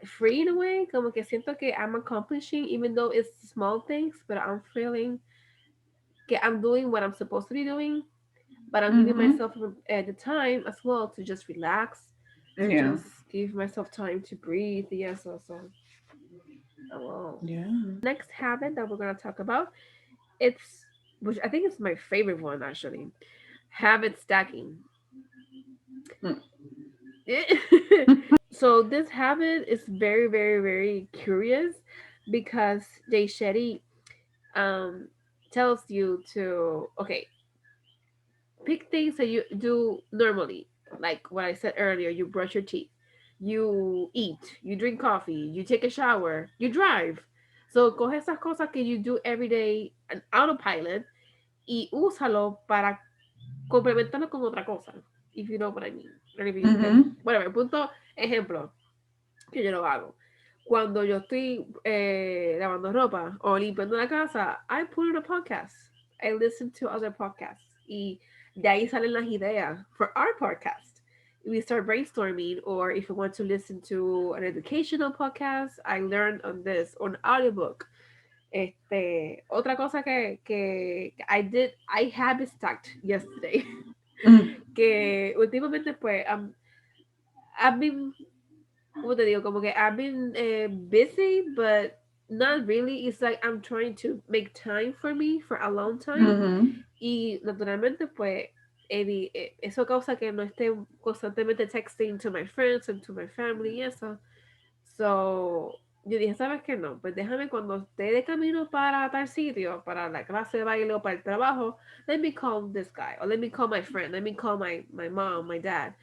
free in a way, como que siento que I'm accomplishing even though it's small things, but I'm feeling que I'm doing what I'm supposed to be doing, but I'm giving Mhm. myself the time as well to just relax, to Yeah. just give myself time to breathe. Yes, so oh, wow. Yeah. Next habit that we're gonna talk about, it's which I think is my favorite one actually, habit stacking. Mm. So this habit is very, very, very curious because Jay Shetty um tells you to pick things that you do normally, like what I said earlier. You brush your teeth, you eat, you drink coffee, you take a shower, you drive. So coge esas cosas que you do every day an autopilot y úsalo para complementarlo con otra cosa. If you know what I mean. Or if you, Mhm. whatever. Punto ejemplo que yo lo hago. cuando yo estoy lavando ropa o limpiando la casa, I put in a podcast. I listen to other podcasts. Y de ahí salen las ideas for our podcast. We start brainstorming, or if you want to listen to an educational podcast, I learned on this, on audiobook. Otra cosa que I have it stacked yesterday. Mm, Que últimamente, pues, I've been, ¿cómo te digo? Como que I've been busy, but not really. It's like I'm trying to make time for me for a long time. mhm, Y naturalmente, pues, eso causa que no esté constantemente texting to my friends and to my family y eso. So, yo dije, ¿sabes qué? No, pues déjame cuando esté de camino para tal sitio, para la clase de baile o para el trabajo, let me call this guy, or let me call my friend, let me call my mom, my dad.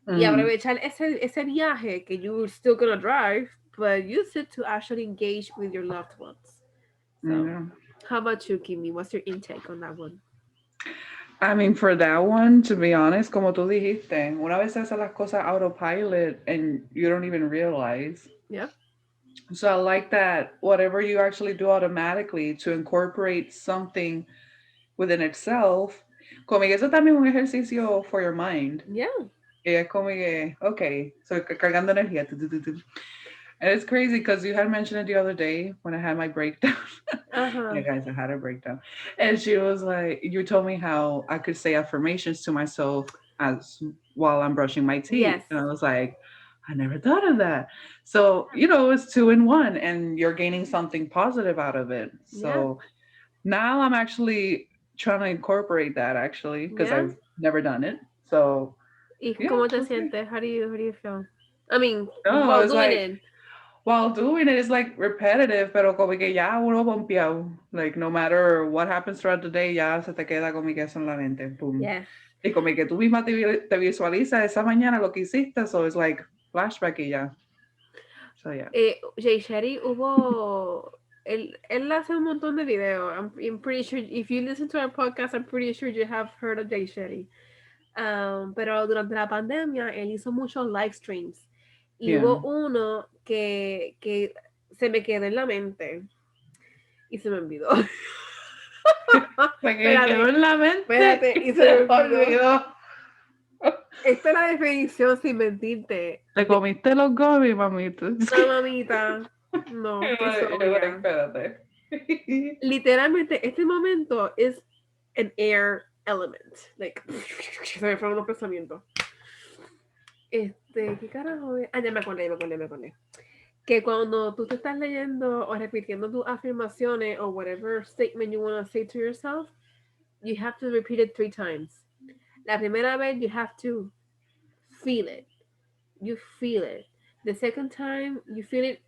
Y mm. aprovechar ese viaje que you're still gonna drive, but use it to actually engage with your loved ones. So, Yeah. how about you, Kimmy? What's your intake on that one? I mean, for that one, to be honest, como tú dijiste, una vez haces las cosas autopilot and you don't even realize. Yeah. So I like that whatever you actually do automatically to incorporate something within itself, como que eso también es un ejercicio for your mind. Yeah. Y es como que, okay, so cargando energía. Tu, tu, tu, tu. And it's crazy because you had mentioned it the other day when I had my breakdown. Uh-huh. Yeah, guys, I had a breakdown. And she was like, you told me how I could say affirmations to myself as while I'm brushing my teeth. Yes. And I was like, I never thought of that. So, it's two in one and you're gaining something positive out of it. Yeah. So now I'm actually trying to incorporate that actually because Yeah. I've never done it. So ¿Y yeah, cómo te we'll see. sientes? How do you feel? I mean, No, while it's doing like it. while doing it, it's like repetitive, pero como que ya uno pompeado. Like no matter what happens throughout the day, ya se te queda como que eso en la mente. Boom. Yes. Y como que tú misma te visualizas esa mañana lo que hiciste, so it's like flashback y ya. So yeah. Jay Shetty hubo. Él hace un montón de videos. I'm pretty sure, if you listen to our podcast, I'm pretty sure you have heard of Jay Shetty. Pero durante la pandemia, él hizo muchos live streams. Y Yeah. hubo uno que se me quedó en la mente y se me olvidó. Se que quedó Espérate, en la mente espérate, y y se se me me olvidó. olvidó. Esta es la definición sin mentirte. Te comiste los gomis, mamita. No, mamita. No, estoy You're like, sobria. espérate. Literalmente, este momento es an air element. Like, se me fueron los pensamientos. ¿Qué carajo es? Ah, ya me acordé. Que cuando tú te estás leyendo o repitiendo tus afirmaciones o whatever statement you want to say to yourself, you have to repeat it 3 times. La primera vez, you have to feel it. You feel it. The second time, you feel it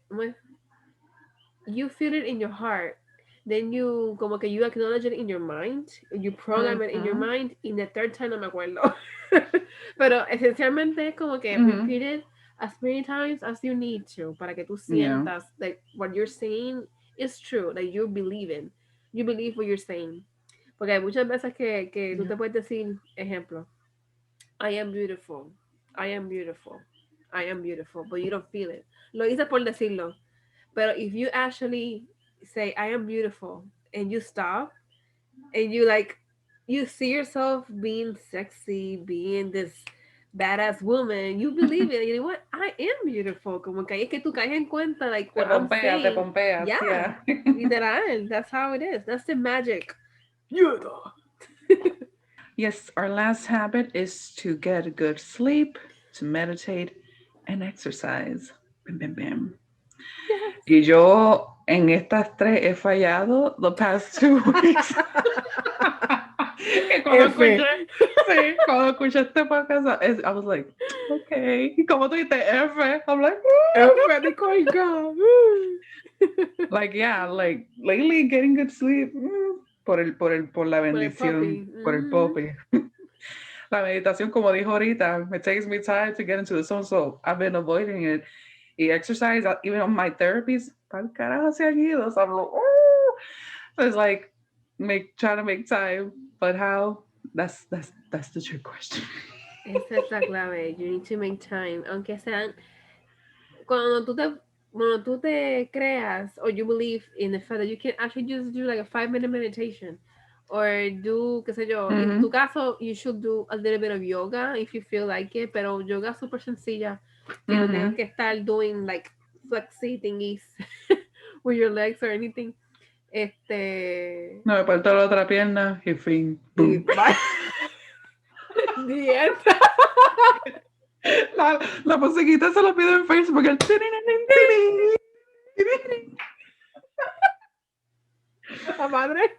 in your heart. Then you, como que you acknowledge it in your mind, you program it in your Mhm. mind, y the third time no me acuerdo. Pero esencialmente es como que Mhm. repeat it as many times as you need to, para que tú Yeah. sientas like what you're saying is true, like you believe in. You believe what you're saying. Porque hay muchas veces que tú Yeah. te puedes decir, ejemplo, I am beautiful, I am beautiful, I am beautiful, but you don't feel it. Lo hice por decirlo. But if you actually say, I am beautiful, and you stop, and you like, you see yourself being sexy, being this badass woman, you believe it. You know what? I am beautiful. Como que ahí es que tú caes en cuenta, like Te what I'm pompeas, te saying. pompeas. Yeah, Yeah. literal. That's how it is. That's the magic. Yeah. Yes, our last habit is to get a good sleep, to meditate, and exercise. Bam, bam, bam. Yes. Y yo en estas tres he fallado the past 2 weeks. Y cuando F. escuché, sí, cuando escuché este podcast, I was like, okay. Y como tú dijiste, F, I'm like, F de coiga. like, yeah, like, lately getting good sleep, por la Por el bendición, puppy. por el Mm-hmm. popi. La meditación, como dijo ahorita, it takes me time to get into the zone, so I've been avoiding it. Y exercise, even on my therapies, pa'l carajo se han ido. So I'm like, oh. So it's like, trying to make time, but how? That's the trick question. Esa es la clave. You need to make time. Aunque sean cuando tú te Bueno, tú te creas or you believe in the fact that you can actually just do like a 5 minute meditation or do, qué sé yo, en Mm-hmm. tu caso, you should do a little bit of yoga if you feel like it, pero yoga súper sencilla, que no tengas Mm-hmm. que estar doing like flexy thingies with your legs or anything. Este, No, me parto la otra pierna y fin. y Boom. bye. The end. La musiquita se lo pido en Facebook. El tirirín, tirirín. La madre.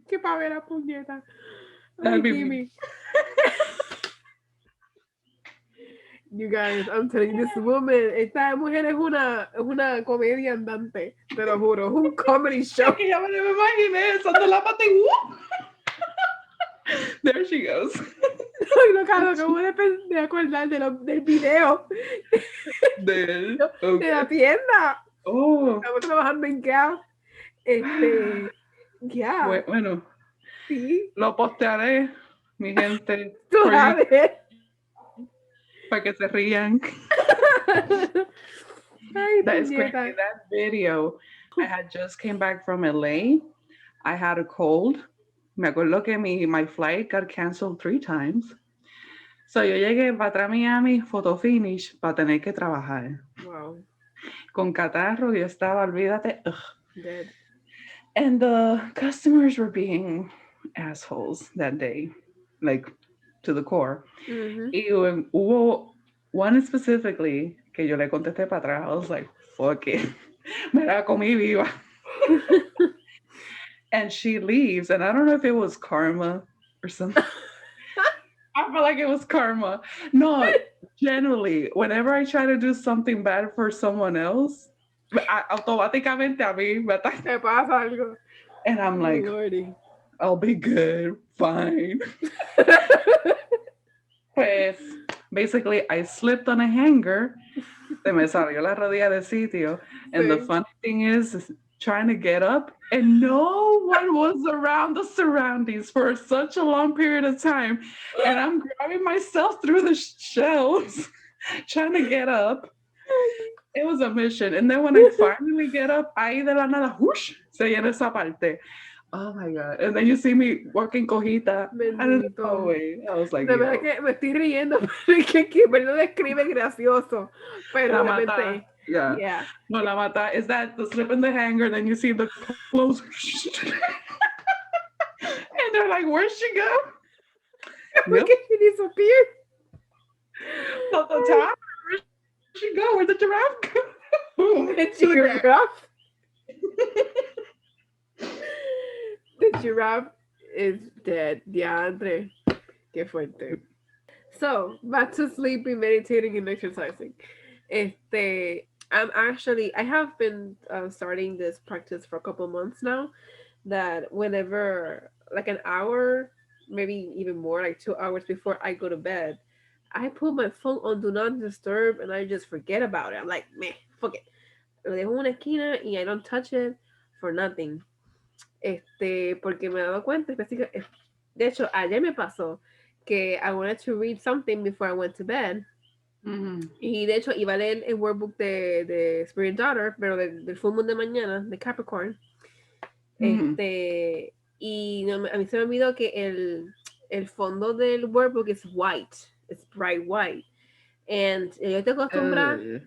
Qué pavera puñeta. That'd Ay, be me. Kimmy. You guys, I'm telling you, this woman, esta mujer es una comedia andante, te lo juro, es un comedy Es show. que ya me lo imaginé, alzando la pata y ¡uh! There she goes. Ay, lo que acabo de acordar del video Del. de la Okay. tienda. Oh. Estamos trabajando en Gap. Ya, Bueno, sí, lo postearé, mi gente, tú for you, sabes. para que se rían. Ay, That is crazy. puñeta. That video, I had just came back from LA. I had a cold. Me acuerdo que my flight got canceled 3 times. So yo llegué para atrás Miami, photo finish, para tener que trabajar. Wow, Con catarro, yo estaba, olvídate. Ugh. dead. And the customers were being assholes that day, like to the core. Mhm. Y hubo one specifically que yo le contesté para atrás. I was like, fuck it. Me la comí viva. And she leaves, and I don't know if it was karma or something. I feel like it was karma. No, generally, whenever I try to do something bad for someone else, automáticamente a mí me ataca. Te pasa algo. And I'm Oh, like, Lordy. I'll be good, fine. Pues, basically, I slipped on a hanger. Se me salió la rodilla de sitio. And the Sí. funny thing is trying to get up, and no one was around the surroundings for such a long period of time. And I'm grabbing myself through the shelves, trying to get up. It was a mission. And then when I finally get up, ahí de la nada, whoosh, se llena esa parte. Oh my God. And then you see me working cojita. I don't know. Bendito. Way. I was like, De verdad yo, que me estoy riendo porque Kimberly lo describe gracioso. Pero la mata. obviamente, Yeah. yeah. No, la mata is that the slip in the hanger, then you see the clothes. And they're like, where'd she go? Yep. Porque she disappeared. The top. Where'd she go? Where'd the giraffe go? Boom. The To the ground. giraffe. The giraffe is dead. Diantre. Qué fuerte. So, back to sleeping, meditating, and exercising. I have been starting this practice for a couple months now. That whenever, like an hour, maybe even more, like 2 hours before I go to bed, I put my phone on do not disturb and I just forget about it. I'm like, meh, fuck it. Lo dejo en una esquina y I don't touch it for nothing. Porque me he dado cuenta, de hecho, ayer me pasó que I wanted to read something before I went to bed. Mm-hmm. Y de hecho, iba a leer el workbook de Spirit Daughter, pero del full moon de mañana, de Capricorn. Mm-hmm. Y no, a mí se me olvidó que el fondo del workbook es white, it's bright white. And yo estoy acostumbrada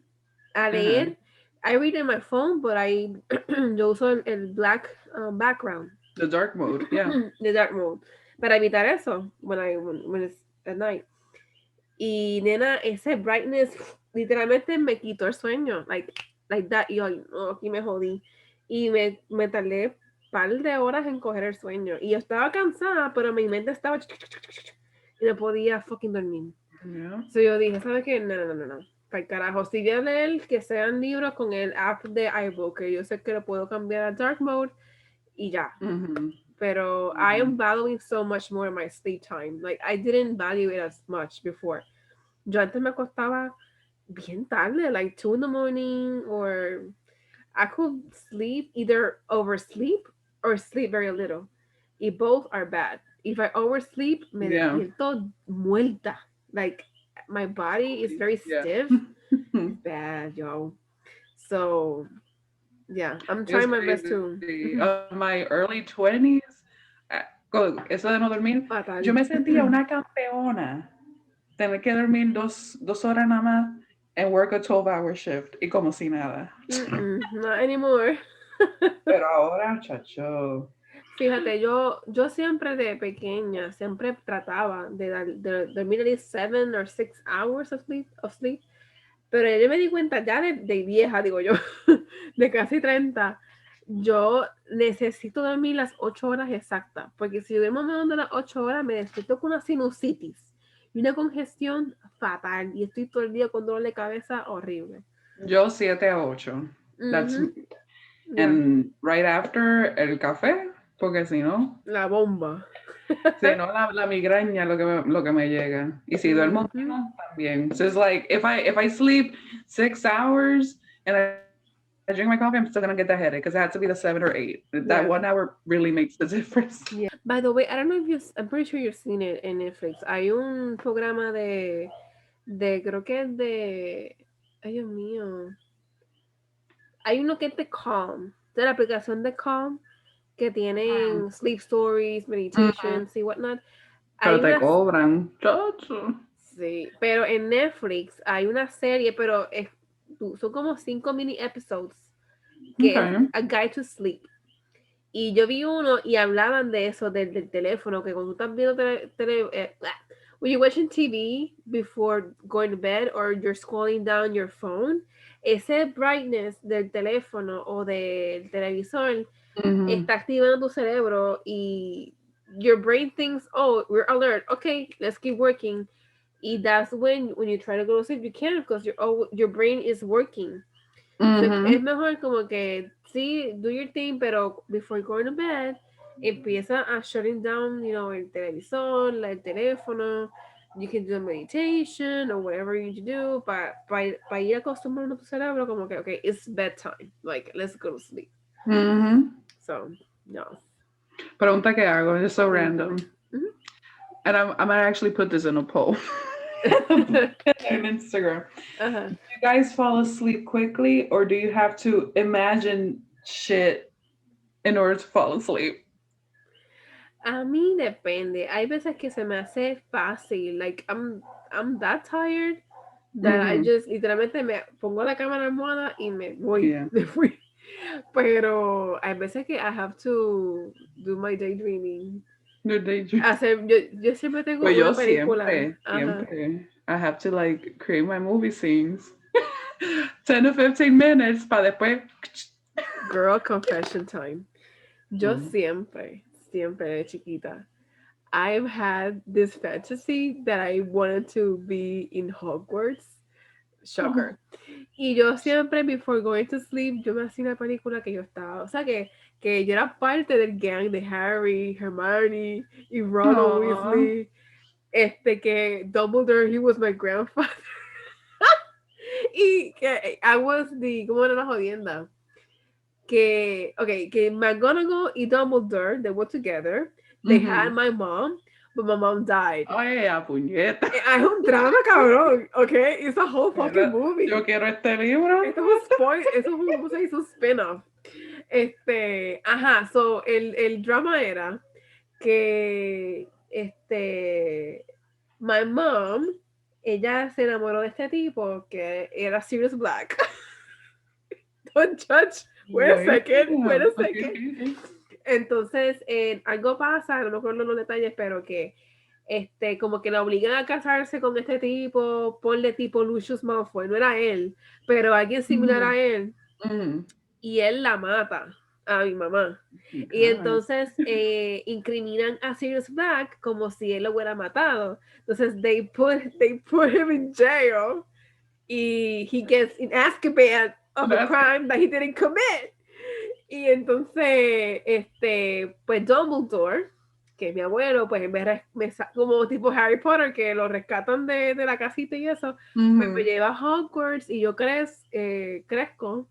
a leer. I read in my phone, but yo uso el black background. The dark mode, yeah. The dark mode. Para evitar eso, when it's at night. Y nena, ese brightness literalmente me quitó el sueño. Like that. Y yo, no, aquí me jodí. Y me tardé par de horas en coger el sueño. Y yo estaba cansada, pero mi mente estaba... Y no podía fucking dormir. Yeah. So yo dije, ¿sabes qué? No. Para el carajo, si voy a leer, que sean libros con el app de iBook, que yo sé que lo puedo cambiar a dark mode y ya. Mm-hmm. Pero I am valuing so much more my sleep time. Like, I didn't value it as much before. Yo antes me acostaba bien tarde, like 2 in the morning, or I could sleep, either oversleep or sleep very little. Y both are bad. If I oversleep, me Yeah. despierto muerta. Like, my body is very Yeah. stiff. bad, yo. So yeah, I'm It's trying my best to. crazy. On my early 20s, eso de no dormir, yo Fatal. me sentía una campeona. Tener que dormir dos horas nada más and work a 12-hour shift y como si nada. Mm-mm, not anymore. Pero ahora, chacho. Fíjate, yo siempre de pequeña, siempre trataba de dormir at least 7 or 6 hours of sleep. Pero yo me di cuenta ya de vieja, digo yo, de casi 30, yo necesito dormir las 8 horas exactas, porque si duermo menos de las 8 horas me despierto con una sinusitis y una congestión fatal y estoy todo el día con dolor de cabeza horrible. Yo 7 a 8. That's Ujú, ya, and right after el café, porque la bomba. si no la migraña lo que me llega. Y si duermo Ujú, menos, también. So it's like if I sleep 6 hours and I drink my coffee, I'm still gonna get that headache because it had to be the 7 or 8. That one yeah. hour really makes the difference. Yeah. By the way, I don't know if I'm pretty sure you've seen it in Netflix. Hay un programa creo que es de, ay Dios mío, hay uno que es de Calm, de la aplicación de Calm, que tienen sleep stories, Mm-hmm. meditations y whatnot. Hay Pero te unas, cobran. Chacho. sí, pero en Netflix hay una serie, pero son como 5 mini episodes, que es Okay. A Guide to Sleep. Y yo vi uno y hablaban de eso, del teléfono, que cuando tú estás viendo when you're watching TV before going to bed or you're scrolling down your phone, ese brightness del teléfono o del televisor Mm-hmm. está activando tu cerebro y your brain thinks, oh, we're alert, okay, let's keep working. Y that's when you try to go to sleep, you can't because your brain is working. So, es Mm-hmm. mejor como que sí, do your thing, pero before going to bed, empieza a shutting down, el televisor, el teléfono. You can do a meditation or whatever you need to do para ir acostumbrando tu cerebro como que, okay, it's bedtime. Like, let's go to sleep. Mm-hmm. So, no. Pregunta que hago. It's so Pregúntame. random. And I'm gonna actually put this in a poll Ujú. on Instagram. Ajá. Do you guys fall asleep quickly or do you have to imagine shit in order to fall asleep? A mí depende. Hay veces que se me hace fácil. Like, I'm that tired that I Mm-hmm. just literalmente me pongo la cama en la almohada y me voy. Yeah. Me fui. Pero hay veces que I have to do my daydreaming. No daydream. Yo siempre tengo Pues yo una película. siempre, Ajá. siempre. I have to like create my movie scenes. 10 to 15 minutes para después. Girl confession time. Yo Mm. siempre de chiquita, I've had this fantasy that I wanted to be in Hogwarts. Oh, Shocker. Y yo siempre, before going to sleep, yo me hacía una película que yo estaba, o sea, que yo era parte del gang de Harry, Hermione y Ronald aw. Weasley. Que Dumbledore, he was my grandfather. Y que I was ¿cómo era la jodienda? Que McGonagall y Dumbledore, they were together. They had Mm-hmm. my mom, but my mom died. Ay, a puñeta. Hay un drama, cabrón, okay? It's a whole fucking Yo movie. quiero este libro. Esto es un spoil, eso es un, ¿cómo se dice? Un spin-off. Ajá, so el drama era que, my mom, ella se enamoró de este tipo que era Sirius Black. Don't judge. Wait a second, wait Damn. a Okay, second. okay, okay. Entonces, algo pasa, no me acuerdo los detalles, pero que como que la obligan a casarse con este tipo, ponle tipo Lucius Malfoy, no era él, pero alguien similar Mm-hmm. a él, Mm-hmm. y él la mata a mi mamá. Y God. entonces incriminan a Sirius Black como si él lo hubiera matado. Entonces they put him in jail y he gets in Azkaban of a That's crime that he didn't commit. Y entonces, pues Dumbledore, que es mi abuelo, pues en vez de como tipo Harry Potter, que lo rescatan de la casita y eso, pues me mm-hmm. lleva a Hogwarts y yo crezco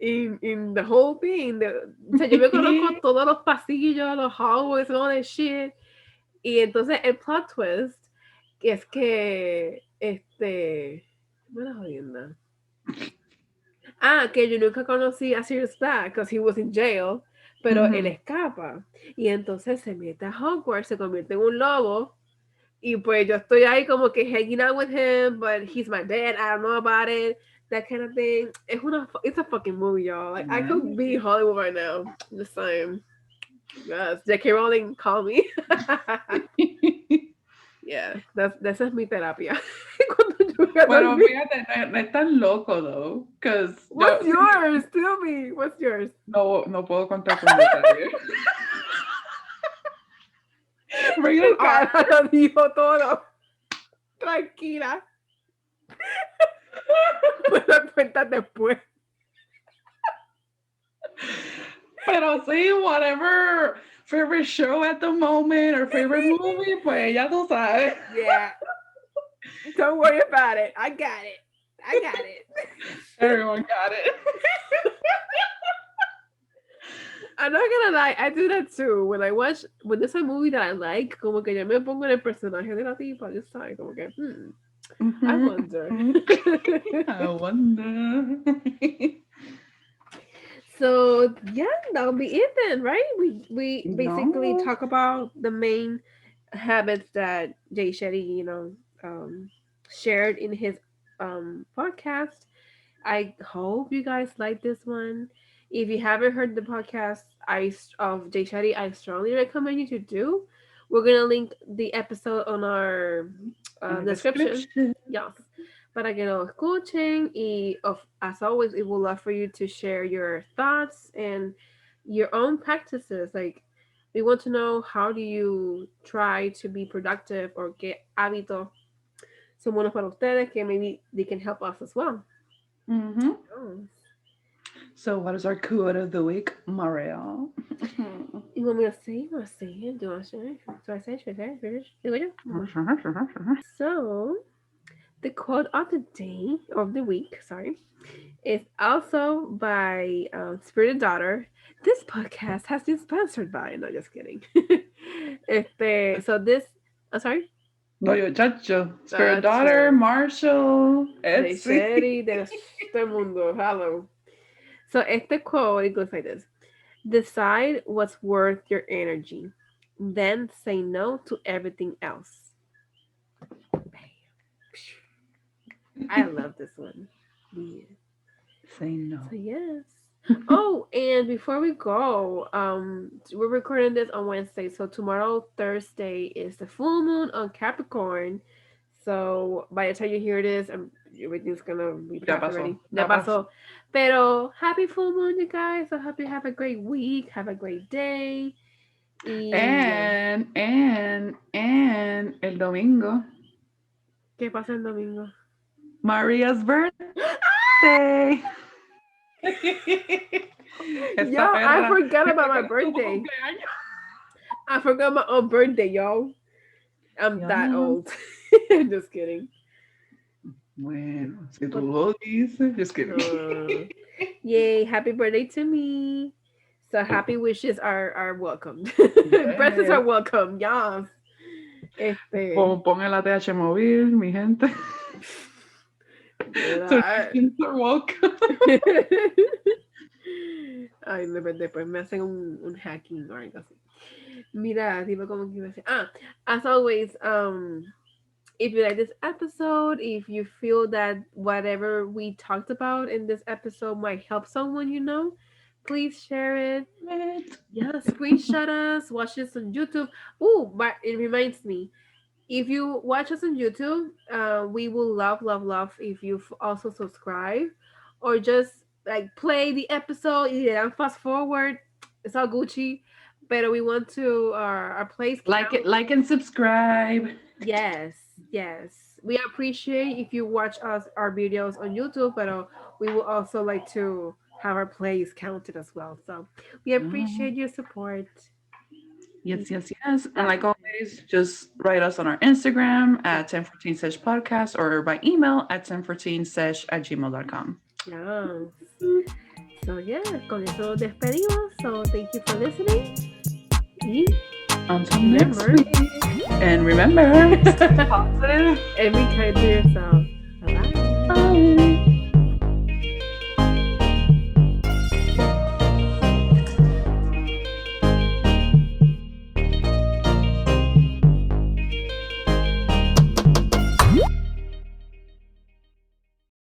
in the whole thing. O sea, yo me conozco todos los pasillos, los hallways, all that shit. Y entonces el plot twist que es que, ¿cómo era jodienda? Que yo nunca conocí a Sirius Black because he was in jail, pero él Mhm. escapa y entonces se mete a Hogwarts, se convierte en un lobo y pues yo estoy ahí como que hanging out with him, but he's my dad, I don't know about it, that kind of thing. It's a fucking movie, y'all. Like I could be in Hollywood right now. Just saying. Yes, J.K. Rowling, call me. Yeah, that's mi terapia. Cuando yo voy a Pero dormir. fíjate, no, no es tan loco, though, because yo What's yours? Tell me. What's yours? no, no puedo contar con detalle. Bring the car. Ah, lo dijo todo. Tranquila. Me das cuenta después. Pero sí, whatever favorite show at the moment or favorite movie, pues ya tú sabes. Yeah. Don't worry about it. I got it. I got it. Everyone got it. I'm not gonna lie, I do that too. When there's a movie that I like, como que yo me pongo en el personaje de la tipa, just like, como que, I wonder. I wonder. So yeah, that'll be it then, right? We basically No. talk about the main habits that Jay Shetty, shared in his podcast. I hope you guys like this one. If you haven't heard the podcast of Jay Shetty, I strongly recommend you to do. We're gonna link the episode on our In the description. description. Yes. Para que lo escuchen y as always, we would love for you to share your thoughts and your own practices. Like, we want to know how do you try to be productive or qué hábitos son buenos para ustedes que maybe they can help us as well. Mm-hmm. Oh. So, what is our quote of the week, Maria? You want me to say? You want to say it? Do you want to say? Do I say? Should I say? Digo yo? So, the quote of the day, of the week, sorry, is also by Spirited Daughter. This podcast has been sponsored by. No, just kidding. So this, sorry. No, yo, chacho. Spirit daughter, Marshall, De Etsy. Shetty, de este mundo. Hello. So este quote, it goes like this. Decide what's worth your energy. Then say no to everything else. I love this one. Yeah. Say no. So yes. Oh, and before we go, we're recording this on Wednesday, so tomorrow, Thursday, is the full moon on Capricorn. So by the time you hear this, everything's gonna be Ya passed pasó. already. Ya Ya pasó. Pero happy full moon, you guys. I hope you have a great week. Have a great day. And el domingo, ¿Qué pasa el domingo? Maria's birthday. Yo, I forgot about my birthday. I forgot my own birthday, y'all. I'm that old. Just kidding. Bueno, si tú lo dices, just kidding. Yay, happy birthday to me. So happy wishes are welcome. Presents are welcome, yes. Pon el ATH móvil, mi gente. Donations are welcome. Ay, después me hacen un hacking o algo así. Mira, tipo como que iba a decir. As always, if you like this episode, if you feel that whatever we talked about in this episode might help someone you know, please share it. Yeah, screenshot us, watch us on YouTube. Oh, but it reminds me, if you watch us on YouTube, we will love if you also subscribe or just like play the episode and fast forward. It's all Gucci, but we want to our place like and subscribe. Yes. We appreciate if you watch our videos on YouTube, but we will also like to have our plays counted as well. So we appreciate your support. Yes. And like always, just write us on our Instagram at 1014sesh podcast or by email at 1014sesh@gmail.com. Yes. So yeah, con eso despedimos. So thank you for listening. Y until next week. And remember, stay positive and be kind to yourself. Bye-bye. Bye.